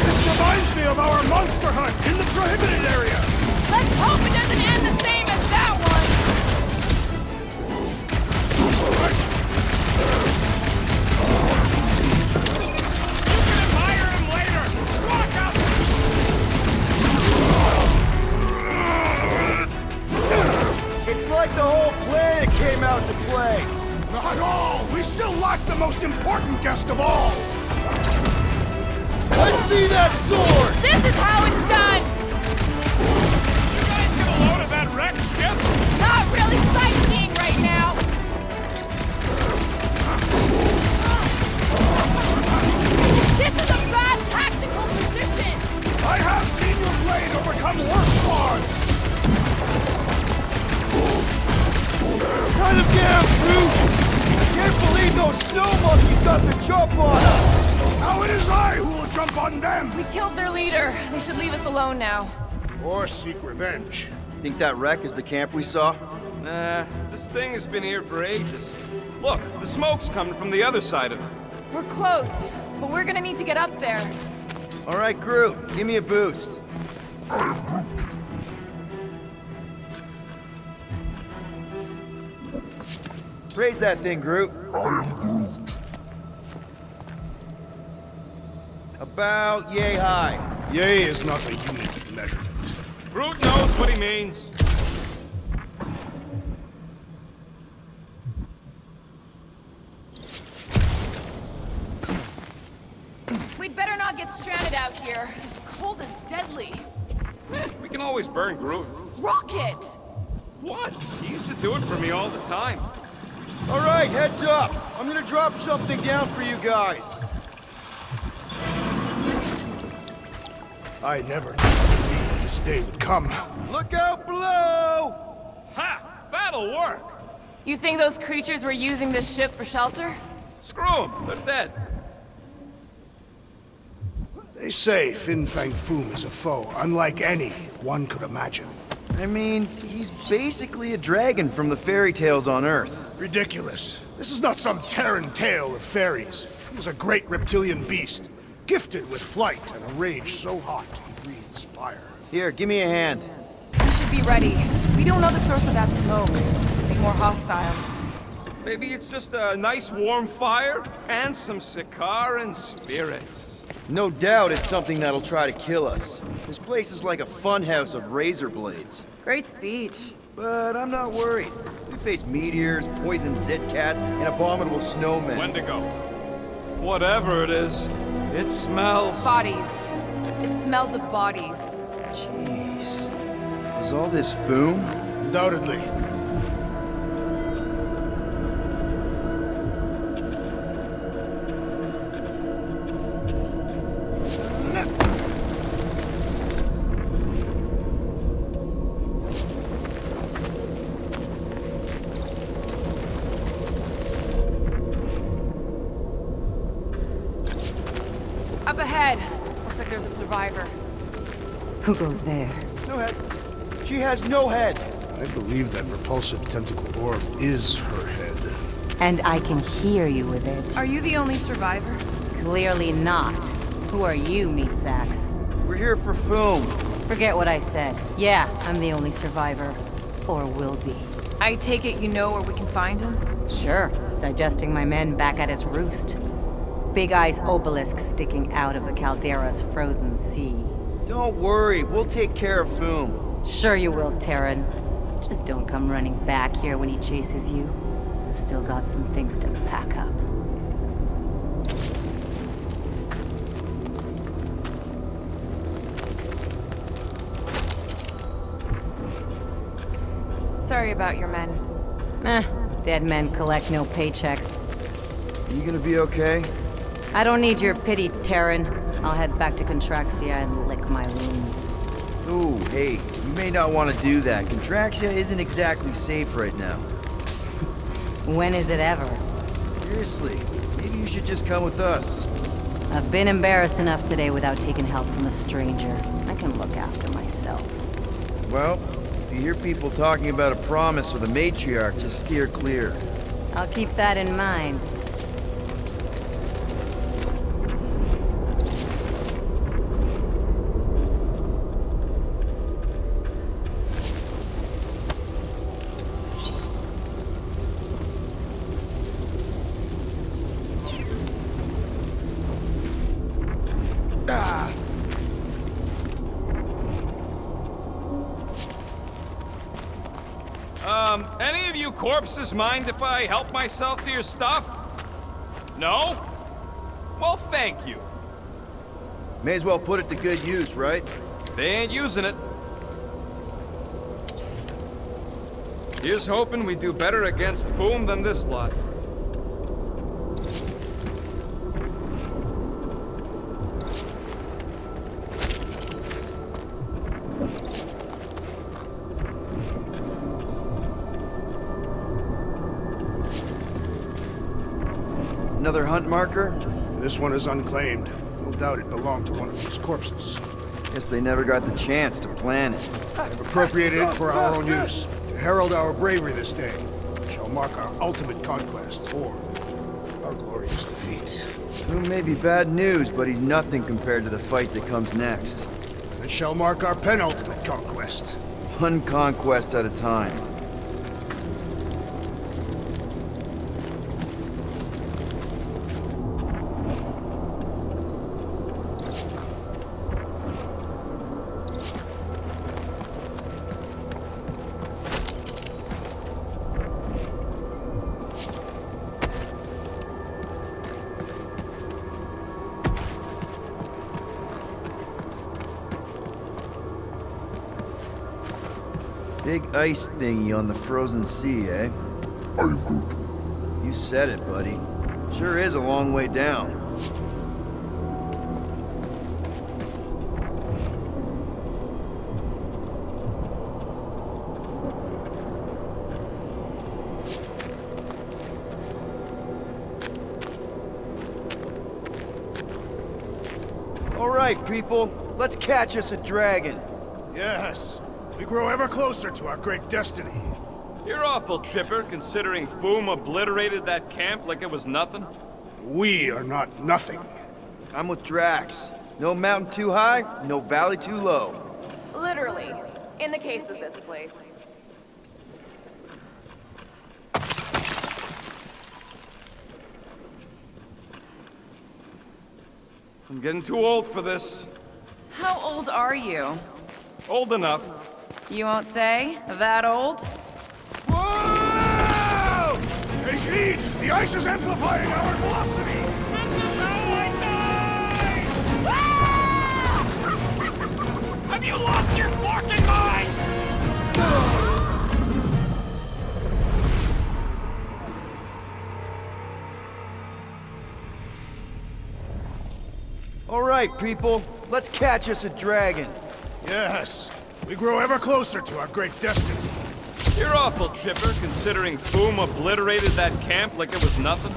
This reminds me of our monster hunt in the prohibited area! Let's hope it doesn't end the same as that one! You can admire him later! Walk up! It's like the whole planet came out to play! Not all! We still lack the most important guest of all! Let's see that sword! This is how it's done! You guys get a load of that wrecked ship? Not really sightseeing right now! This is a bad tactical position! I have seen your blade overcome worse odds! Cut him down, Groot! Can't believe those snow monkeys got the jump on us! Now it is I who will jump on them! We killed their leader. They should leave us alone now. Or seek revenge. Think that wreck is the camp we saw? Nah, this thing has been here for ages. Look, the smoke's coming from the other side of it. We're close, but we're gonna need to get up there. All right, Groot, give me a boost. Raise that thing, Groot. I am Groot. About yay high. Yea is not a unit of measurement. Groot knows what he means. We'd better not get stranded out here. This cold is deadly. We can always burn Groot. Rocket! What? He used to do it for me all the time. All right, heads up. I'm gonna drop something down for you guys. I never believed this day would come. Look out below! Ha! That'll work! You think those creatures were using this ship for shelter? Screw them. They're dead. They say Fin Fang Foom is a foe unlike any one could imagine. I mean, he's basically a dragon from the fairy tales on Earth. Ridiculous. This is not some Terran tale of fairies. He is a great reptilian beast, gifted with flight and a rage so hot he breathes fire. Here, give me a hand. We should be ready. We don't know the source of that smoke. They look more hostile. Maybe it's just a nice warm fire and some Sikaran spirits. No doubt it's something that'll try to kill us. This place is like a funhouse of razor blades. Great speech. But I'm not worried. We face meteors, poison zit cats, and abominable snowmen. Wendigo. Whatever it is, it smells. Bodies. It smells of bodies. Jeez. Was all this Foom? Undoubtedly. Up ahead. Looks like there's a survivor. Who goes there? No head. She has no head. I believe that repulsive tentacle orb is her head. And I can hear you with it. Are you the only survivor? Clearly not. Who are you, meat sacks? We're here for Foom. Forget what I said. Yeah, I'm the only survivor. Or will be. I take it you know where we can find him? Sure. Digesting my men back at his roost. Big Eye's obelisk sticking out of the Caldera's frozen sea. Don't worry, we'll take care of Foom. Sure you will, Terran. Just don't come running back here when he chases you. I've still got some things to pack up. Sorry about your men. Dead men collect no paychecks. You gonna be okay? I don't need your pity, Terran. I'll head back to Contraxia and lick my wounds. Ooh, hey, you may not want to do that. Contraxia isn't exactly safe right now. When is it ever? Seriously, maybe you should just come with us. I've been embarrassed enough today without taking help from a stranger. I can look after myself. Well, if you hear people talking about a promise with a matriarch, just steer clear. I'll keep that in mind. Any of you corpses mind if I help myself to your stuff? No? Well, thank you. May as well put it to good use, right? They ain't using it. Here's hoping we do better against Foom than this lot. Another hunt marker? This one is unclaimed. No doubt it belonged to one of these corpses. Guess they never got the chance to plan it. I've appropriated it for our own use, to herald our bravery this day. It shall mark our ultimate conquest, or our glorious defeat. Foom may be bad news, but he's nothing compared to the fight that comes next. And it shall mark our penultimate conquest. One conquest at a time. Big ice thingy on the frozen sea, eh? Are you Groot? You said it, buddy. Sure is a long way down. All right, people. Let's catch us a dragon. Yes. We grow ever closer to our great destiny. You're awful chipper, considering Foom obliterated that camp like it was nothing. We are not nothing. I'm with Drax. No mountain too high, no valley too low. Literally, in the case of this place. I'm getting too old for this. How old are you? Old enough. You won't say? That old? Whoa! Take heed! The ice is amplifying our velocity! This is how I die! Have you lost your fucking mind? All right, people. Let's catch us a dragon. Yes, we grow ever closer to our great destiny. You're awful chipper, considering Foom obliterated that camp like it was nothing.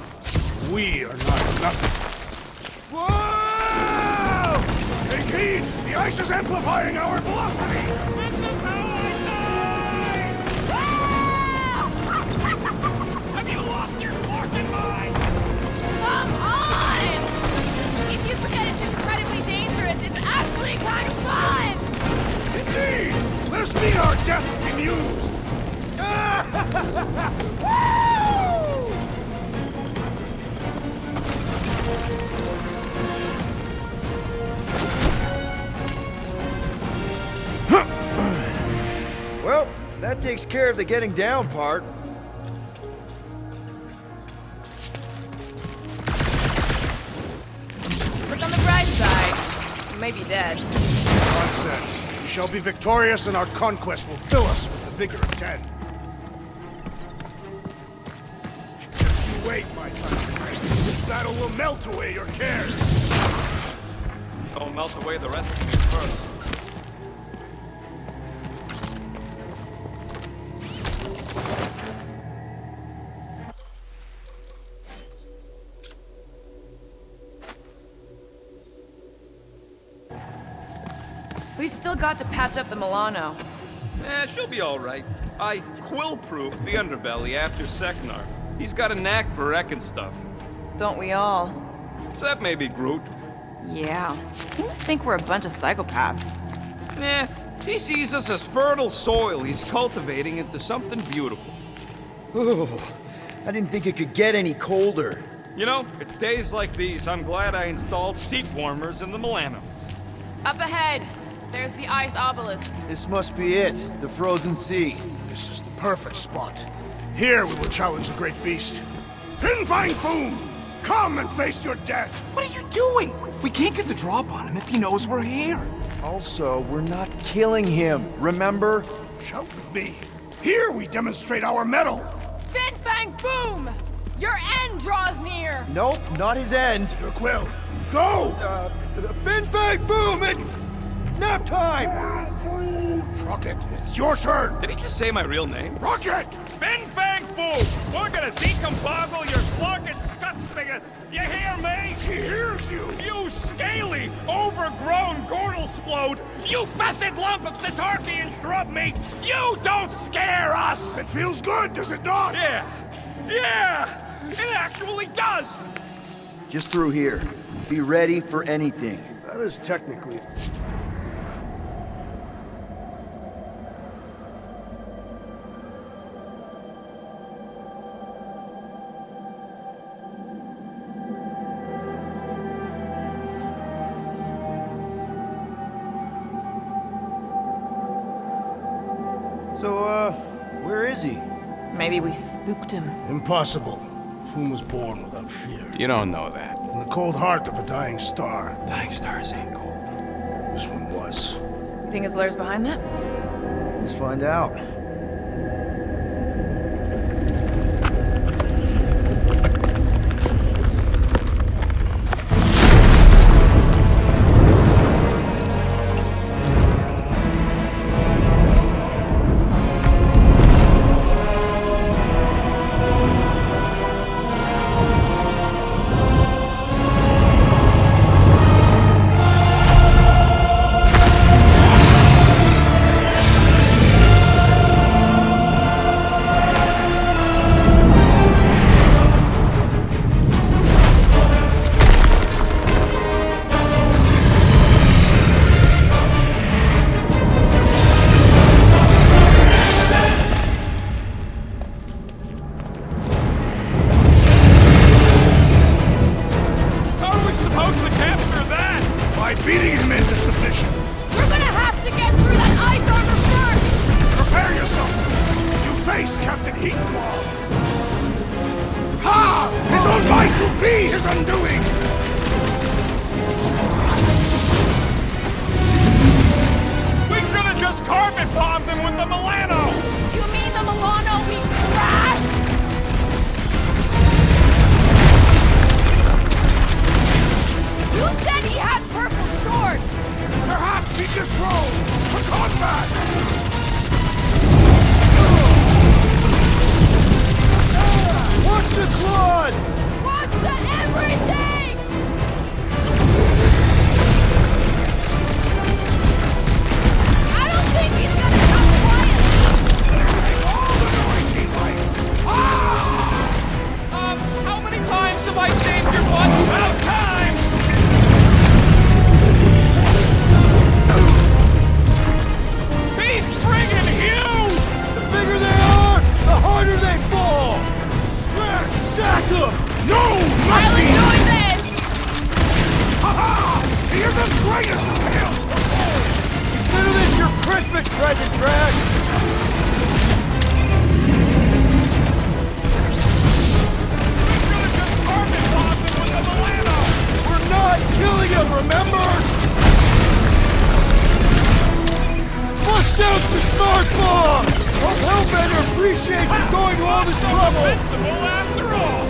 We are not nothing. Whoa! Take heed! The ice is amplifying our velocity! This is how I die! Have you lost your fucking mind? Come on! If you forget it's incredibly dangerous, it's actually kind of fun! Indeed! Let us meet our deaths bemused! Well, that takes care of the getting down part. Look on the bright side. You may be dead. Nonsense. We shall be victorious and our conquest will fill us with the vigor of 10. Just you wait, my tiny friend. This battle will melt away your cares. Don't melt away the rest of me first. We've still got to patch up the Milano. She'll be all right. I quill-proofed the underbelly after Seknar. He's got a knack for wrecking stuff. Don't we all? Except maybe Groot. Yeah. He must think we're a bunch of psychopaths. Nah, he sees us as fertile soil he's cultivating into something beautiful. Ooh, I didn't think it could get any colder. You know, it's days like these I'm glad I installed seat warmers in the Milano. Up ahead, there's the ice obelisk. This must be it, the frozen sea. This is the perfect spot. Here we will challenge the great beast. Fin Fang Foom! Come and face your death! What are you doing? We can't get the drop on him if he knows we're here. Also, we're not killing him, remember? Shout with me. Here we demonstrate our mettle. Fin Fang Foom! Your end draws near! Nope, not his end. Your quill. Go! Fin Fang Foom, it's nap time! Rocket, it's your turn. Did he just say my real name? Rocket! Fin Fang Foom! We're gonna decomboggle your flunking scut spigots! You hear me? He hears you. You scaly, overgrown Gordlesplode! You blessed lump of Satarkian shrub meat! You don't scare us! It feels good, does it not? Yeah! Yeah! It actually does! Just through here. Be ready for anything. That is technically... So, where is he? Maybe we spooked him. Impossible. Foom was born without fear. You don't know that. In the cold heart of a dying star. Dying stars ain't cold. This one was. You think his lair's behind that? Let's find out. by beating him into submission. We're gonna have to get through that ice armor first! Prepare yourself! You face Captain Heatclaw! Ha! His own might will be his undoing! We should have just carpet bombed him with the Milano! You mean the Milano we crashed? You said he had purple shorts! Perhaps he disrobed for combat! Watch the claws! Watch the everything! I don't think he's gonna come quietly! All the noise he likes! How many times have I saved your butt? About time! He's friggin' huge! The bigger they are, the harder they fall! Sack them! No I'll mercy! enjoy this! Ha-ha! He is the greatest of tales! Consider this your Christmas present, Drax! We're not killing him, remember? Bust out the smart bomb! Hope Hellbender appreciates him going to all this trouble! Invincible after all!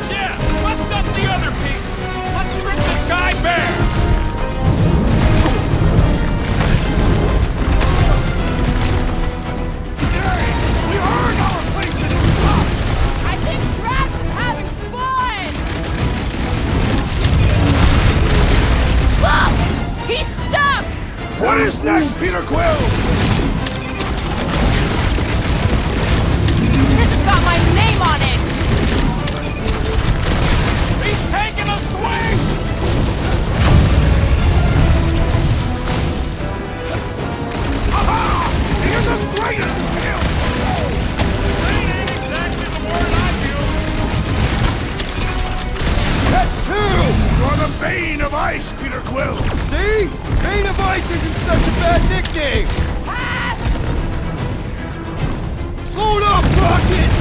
Yeah, bust up the other piece! Let's strip this guy bare! Yay! We earned our place in the top! I think Drax is having fun! Look! He's stuck! What is next, Peter Quill? This has got my name on it! He's taking a swing! Ha-ha! He is the greatest of tales! Great ain't exactly the word I'd use. That's two! You're the bane of ice, Peter Quill! See? Bane of Ice isn't such a bad nickname! Pass! Load up, Rocket!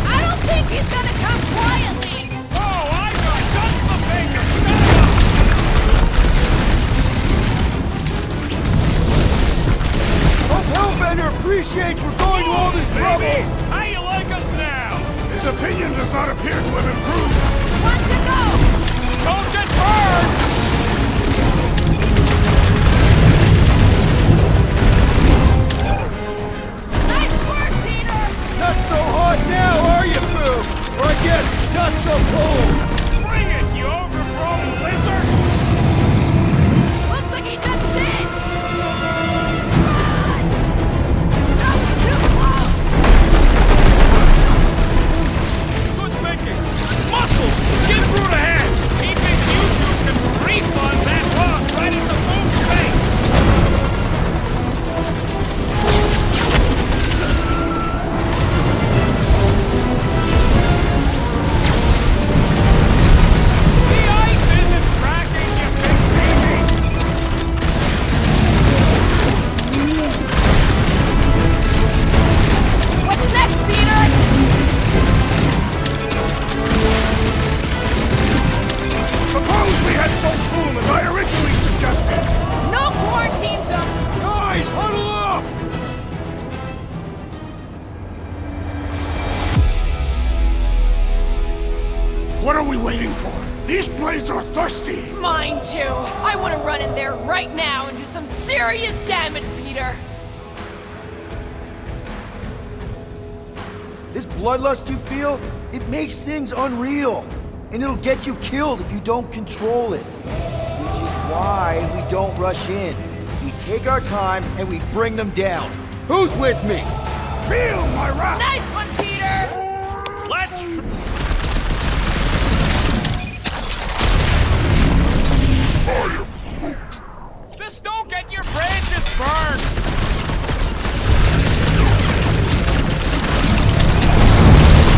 I don't think he's gonna come quietly! Oh, I got just the bacon! Hope Hellbender appreciates we're going to all this trouble! Baby, how you like us now? His opinion does not appear to have improved. Want to go! Don't get burned! Nice work, Peter! Not so hot now, are you, Foom? Or I guess, not so cold! Bring it, you overgrown lizard! Looks like he just did! Run! That was too close! Good thinking! Muscles! Give Groot a hand! He thinks you two can refund that rock right into Foom's face! The ice isn't cracking, you big baby! What's next, Peter? Suppose we had Soul Foom as I originally suggested. No quarantine zone! Guys, huddle up! What are we waiting for? These blades are thirsty! Mine too! I want to run in there right now and do some serious damage, Peter! This bloodlust you feel, it makes things unreal. And it'll get you killed if you don't control it. Which is why we don't rush in. We take our time and we bring them down. Who's with me? Feel my wrath! Nice one, Peter! Let's... This don't get your branches burned!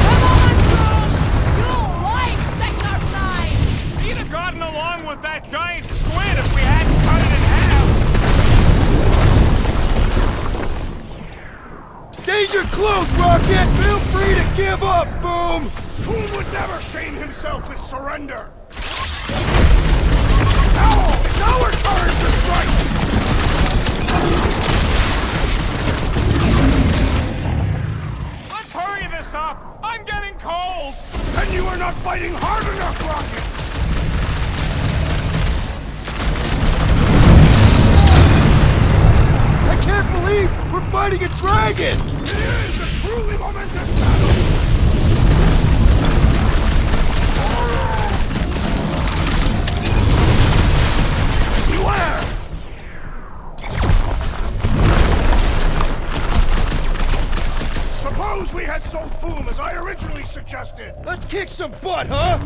Come on, Groot! You'll like Sector 9! Peter got giant squid if we hadn't cut it in half! Danger close, Rocket! Feel free to give up, Foom! Foom would never shame himself with surrender! Now, it's our turn to strike! Let's hurry this up! I'm getting cold! And you are not fighting hard enough, Rocket! I can't believe we're fighting a dragon! It is a truly momentous battle! Beware! Suppose we had sold Foom as I originally suggested! Let's kick some butt, huh?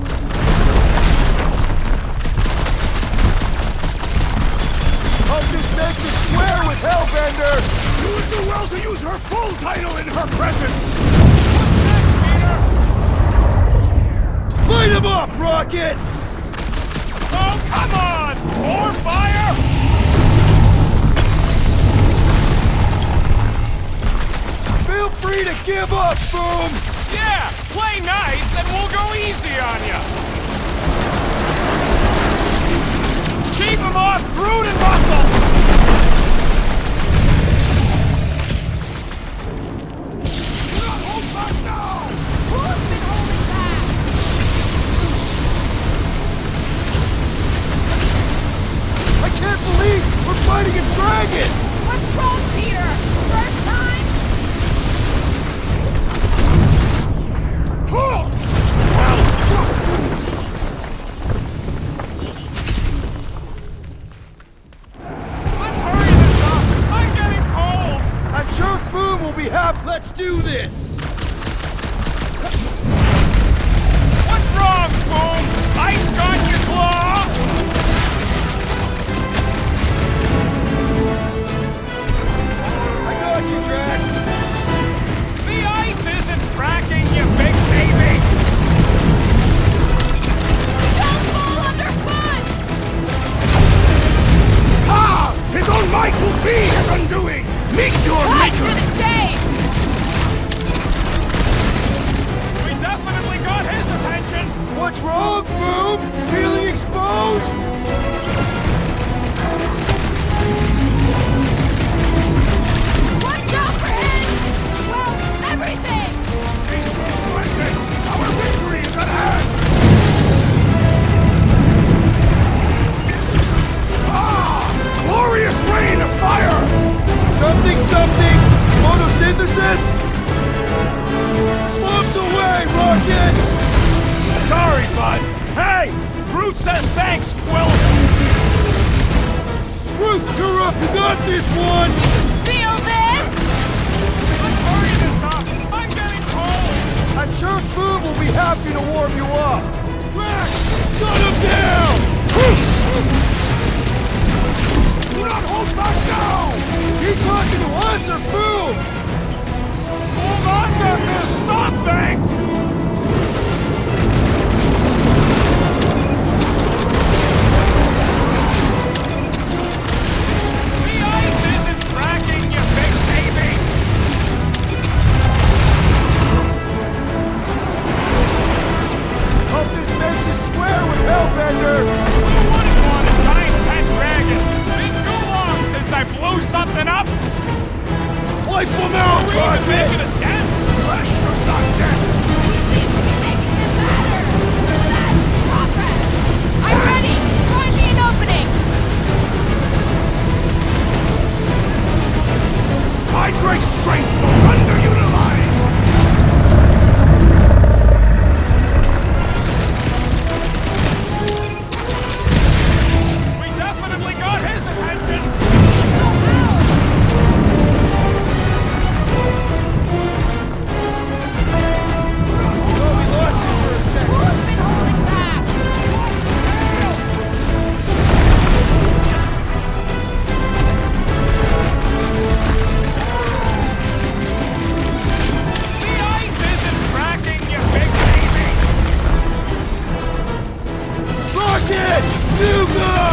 Hope this makes us square with Hellbender! You would do well to use her full title in her presence! Light him up, Rocket! Oh, come on! More fire! Feel free to give up, Foom! Yeah, play nice and we'll go easy on ya! Keep him off Groot and Muscle! Do not hold back now! Who's been holding back? I can't believe we're fighting a dragon! What's wrong, Peter? First time? Well struck! Let's hurry this up! I'm getting cold! I'm sure Foom will be happy. Let's do this! What's wrong, Foom? Ice got your claw! I got you, Drax! The ice isn't cracking, you big baby! Don't fall underfoot! Ah! His own might will be his undoing! Meet your Cut maker! to the chase! We definitely got his attention! What's wrong, Foom? Feeling exposed? Watch out for him! Well, everything! He's splendid! Our victory is at hand! Ah! Glorious rain of fire! Something, something! Photosynthesis? Bombs away, Rocket! Sorry, bud. Hey! Groot says thanks, Quill! Groot, you're up! You got this one! Feel this? Let's hurry this up! I'm getting cold! I'm sure Foom will be happy to warm you up! Drax, shut him down! Do not hold back now! Is he talking to us or Foom? Hold on to something! The ice isn't cracking, you big baby! Hope this makes us square with Hellbender! Who wouldn't want a giant pet dragon? Been too long since I blew something up! Wipe them out, We're even Rocket! making a dent! Flesh does not death! We seem to be making it better! That's progress! I'm ready! Find me an opening! My great strength was underutilized! We definitely got his attention! Rocket! You go!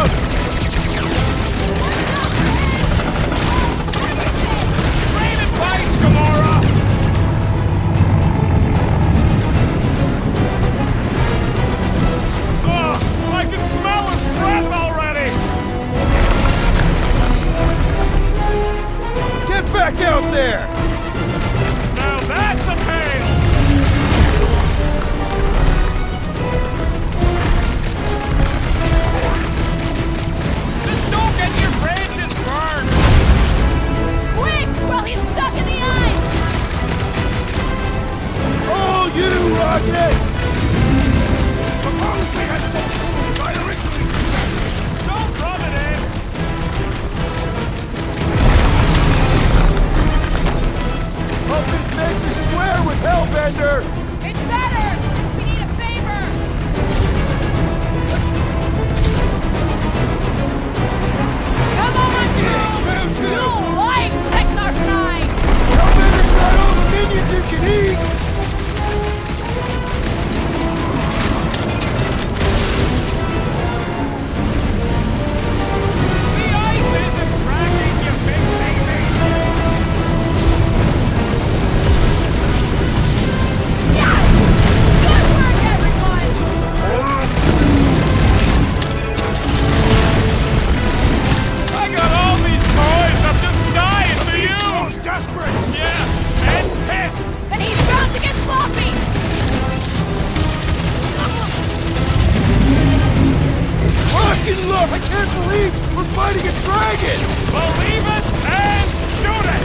up! I can't believe we're fighting a dragon! Believe it and shoot it!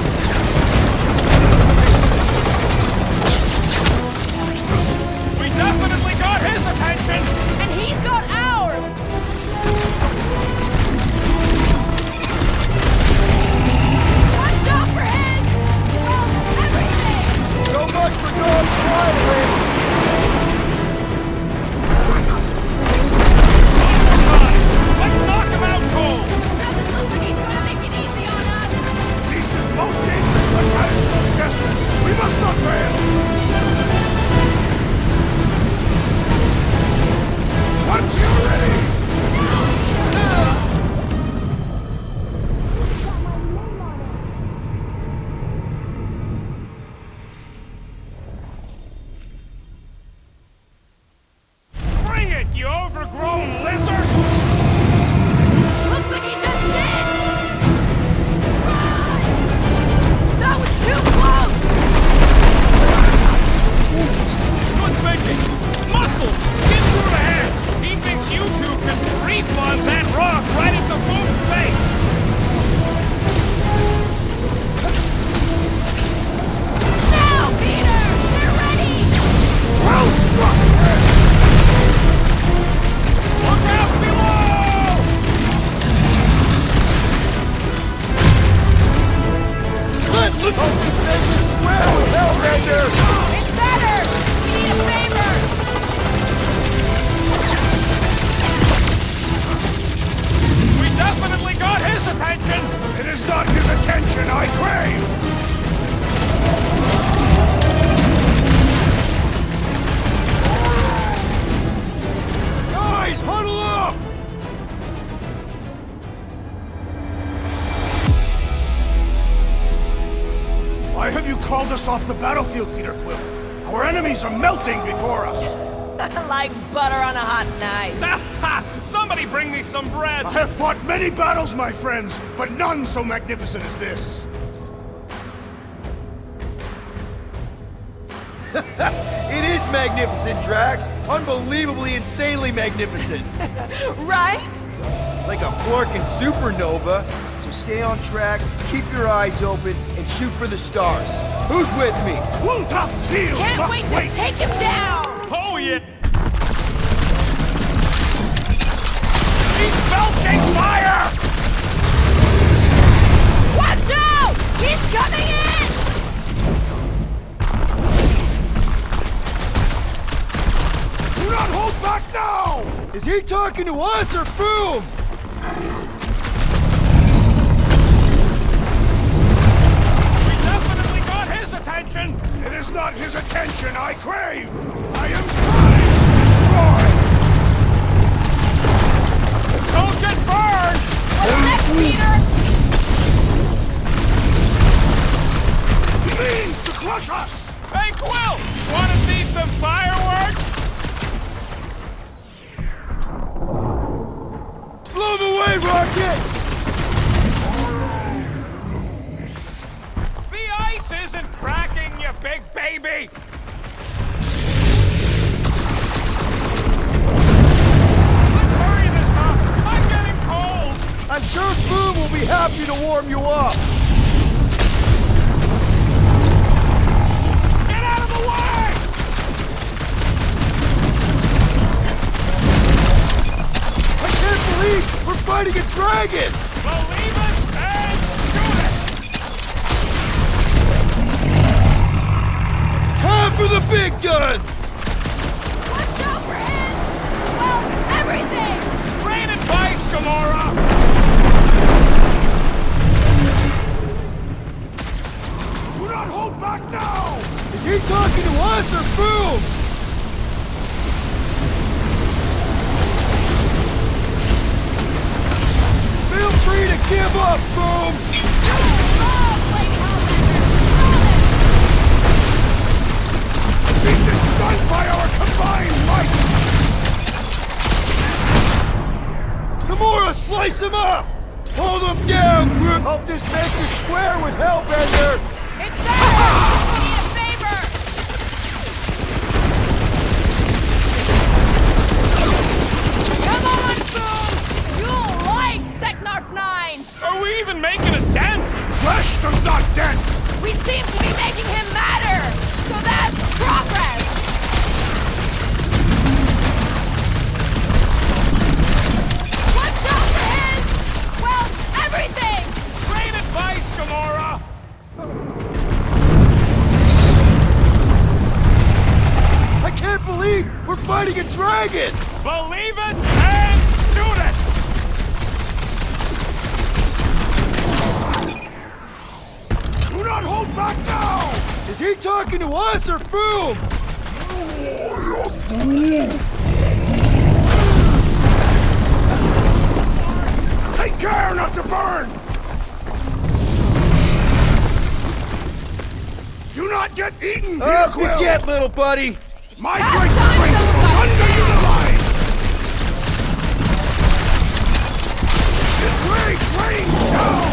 We definitely got his attention! And he's got ours! Watch out for him! Oh, everything! So much for going quietly! Let's knock him out cold! Doesn't look like he's gonna make it easy on us! Beast is most dangerous when man is most desperate. We must not fail! Once you're ready! Bring it, you overgrown lizard! Looks like he just did! Run! That was too close! Good thinking! Muscles! Get through the head! He thinks you two can refund that rock right into Foom's face! Now, Peter! They're ready! Well struck! Look out below! Let's look at this makes a square with Hellraiser! It's better! We need a favor! We definitely got his attention! It is not his attention I crave! Guys, huddle up! Why have you called us off the battlefield, Peter Quill? Our enemies are melting before us! Like butter on a hot knife. Somebody bring me some bread! I have fought many battles, my friends, but none so magnificent as this. It is magnificent, Drax! Unbelievably, insanely magnificent! Right? Like a florkin' supernova. So stay on track, keep your eyes open, and shoot for the stars. Who's with me? Woltop's field Can't must wait to take him down! Oh yeah! He's belching fire! Watch out! He's coming in! Do not hold back now! Is he talking to us or Foom? We definitely got his attention! It is not his attention I crave! I am trying to destroy! Don't get burned! What's next, Peter? He means to crush us! Hey, Quill! Wanna see some fireworks? Blow him away, Rocket! The ice isn't cracking, you big baby! Let's hurry this up! I'm getting cold! I'm sure Foom will be happy to warm you up! Get out of the way! I can't believe we're fighting a dragon! Believe it and shoot it! Time for the big guns! Watch out for him! Well, everything! Rain advice, Gamora! Do not hold back now! Is he talking to us or Foom? Feel free to give up, Foom! Beast is stunned by our combined might! Gamora, slice him up! Hold him down, Grunt! Hope this makes us square with Hellbender! It's better! We need a favor! Come on, Foom! You'll it and shoot it! Do not hold back now! Is he talking to us or Foom? Take care not to burn! Do not get eaten, Peter Up Quill! you get, little buddy! My great strength was underutilized! This rage rains down!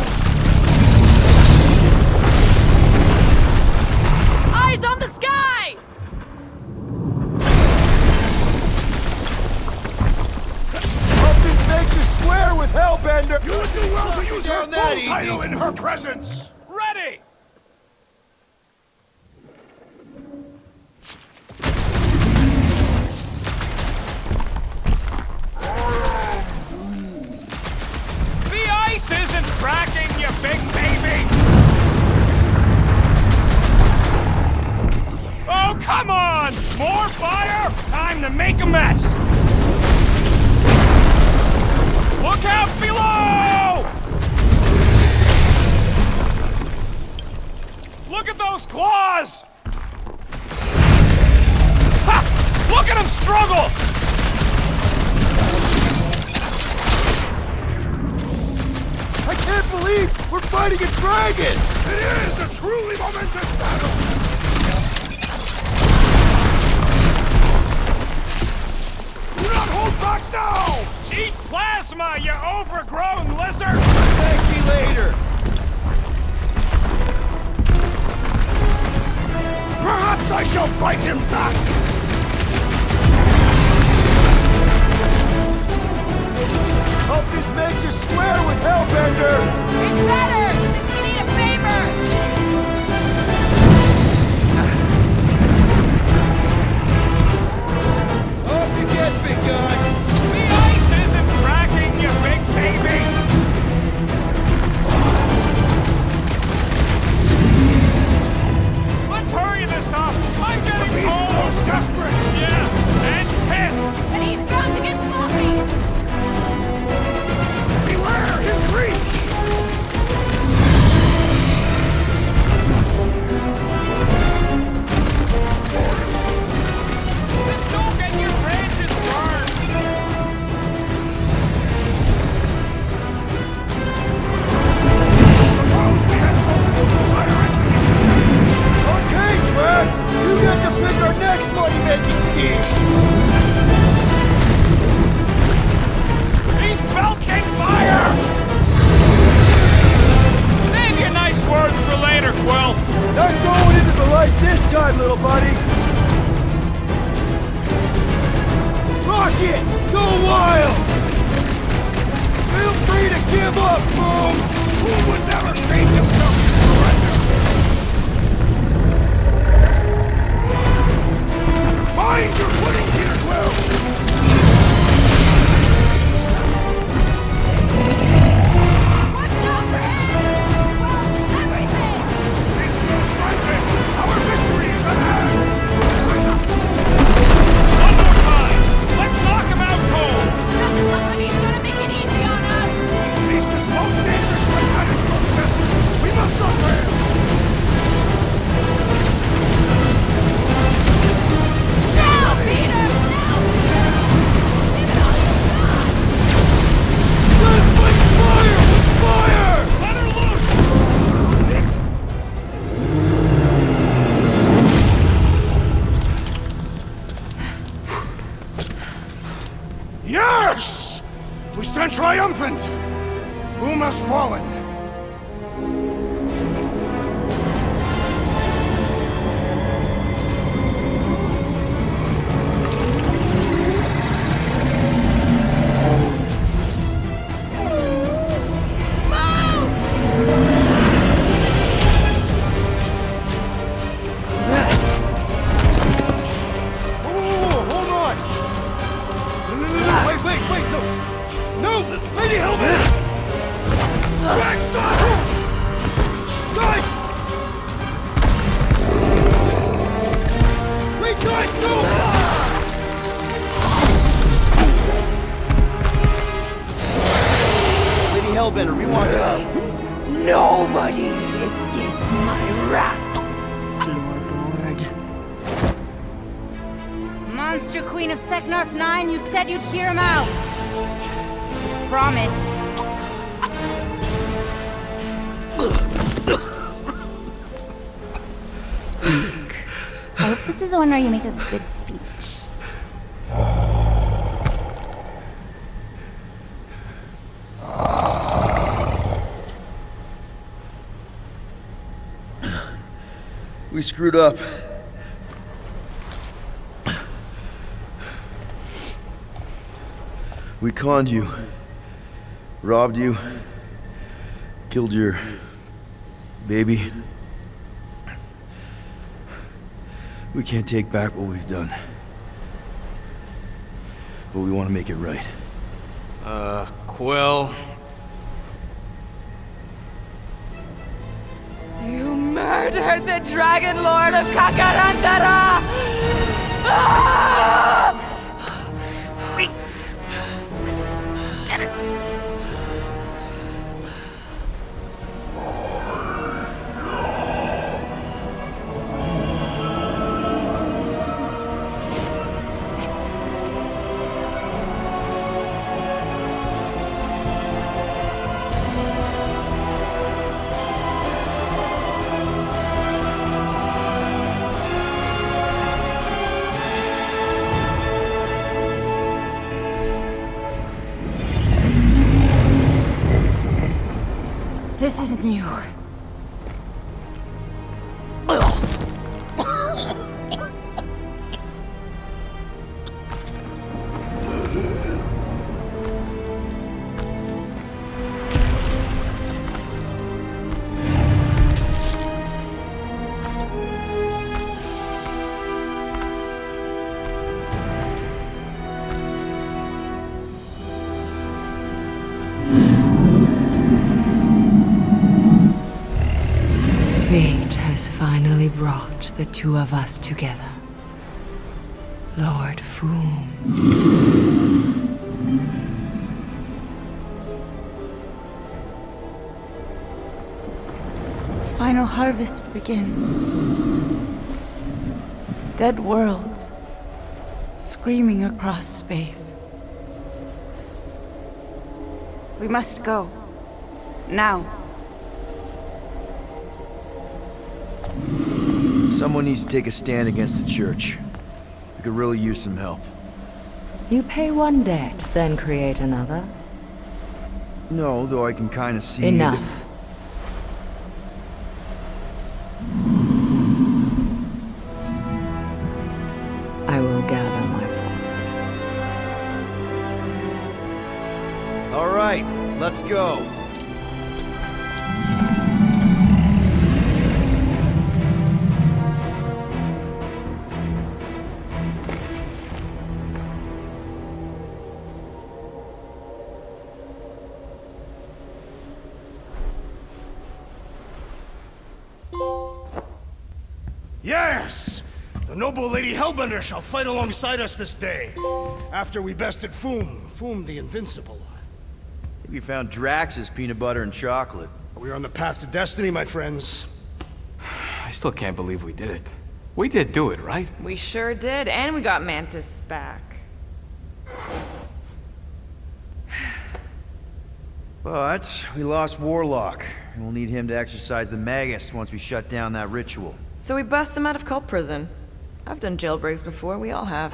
Eyes on the sky! Hope this makes you square with Hellbender! You would do well to use her Down that full easy. title in her presence! Ready! The ice isn't cracking, you big baby! Oh, come on! More fire? Time to make a mess! Look out below! Look at those claws! Ha! Look at him struggle! I can't believe we're fighting a dragon! It is a truly momentous battle! Do not hold back now! Eat plasma, you overgrown lizard! Thank me later! Perhaps I shall fight him back! Hope this makes you square with Hellbender! It's better, since we need a favor! Up you get, big guy! The ice isn't cracking, you big baby! Let's hurry this up! I'm getting He's cold! most desperate! Yeah, and pissed! And he's bound to get sloppy! Beware his reach! Just don't get your branches burned! Suppose we had sold food as I originally suggested. Okay, Drax! You get to pick our next money-making scheme! He's belching fire! Save your nice words for later, Quill! Not going into the light this time, little buddy! Rocket! Go wild! Feel free to give up, Foom! Who would never shame himself in surrender? Mind your footing, Peter Quill! Watch out for him! Well, everything! This is striking! Our victory is at hand! One more time! Let's knock him out cold! Doesn't look like he's gonna make it easy on us! Beast is most dangerous when at its most desperate. We must not fail! Now, Peter! Now, Peter! Leave it on your side! Just like fire with fire! Let her loose! Yes! We stand triumphant! Foom has fallen. Whoa, hold on! No, wait, no! No! Lady Hellman! Drax, Hellbender, we want to... Nobody escapes my wrath. Floorboard. Monster Queen of Seknarf 9, you said you'd hear him out. You promised. Speak. I hope this is the one where you make a good speech. We screwed up. We conned you. Robbed you. Killed your... baby. We can't take back what we've done. But we want to make it right. Quill. You murdered the Dragon Lord of Kakarantara! Ah! This isn't you. Fate has finally brought the two of us together. Lord Foom. The final harvest begins. Dead worlds, screaming across space. We must go. Now. Someone needs to take a stand against the church. We could really use some help. You pay one debt, then create another. No, though I can kind of see... Enough. I will gather my forces. All right, let's go. Yes! The noble Lady Hellbender shall fight alongside us this day. After we bested Foom the Invincible. I think we found Drax's peanut butter and chocolate. We are on the path to destiny, my friends. I still can't believe we did it. We did do it, right? We sure did, and we got Mantis back. But we lost Warlock, and we'll need him to exercise the Magus once we shut down that ritual. So we bust him out of cult prison. I've done jailbreaks before, we all have.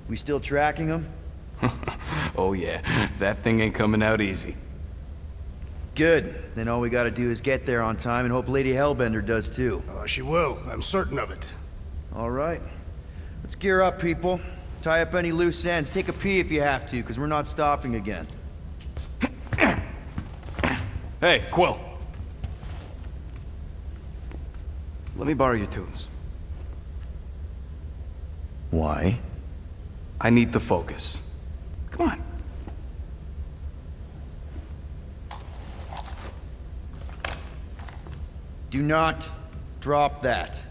We still tracking him? Oh yeah, that thing ain't coming out easy. Good. Then all we gotta do is get there on time and hope Lady Hellbender does too. She will. I'm certain of it. All right. Let's gear up, people. Tie up any loose ends. Take a pee if you have to, because we're not stopping again. Hey, Quill. Let me borrow your tunes. Why? I need to focus. Come on. Do not drop that.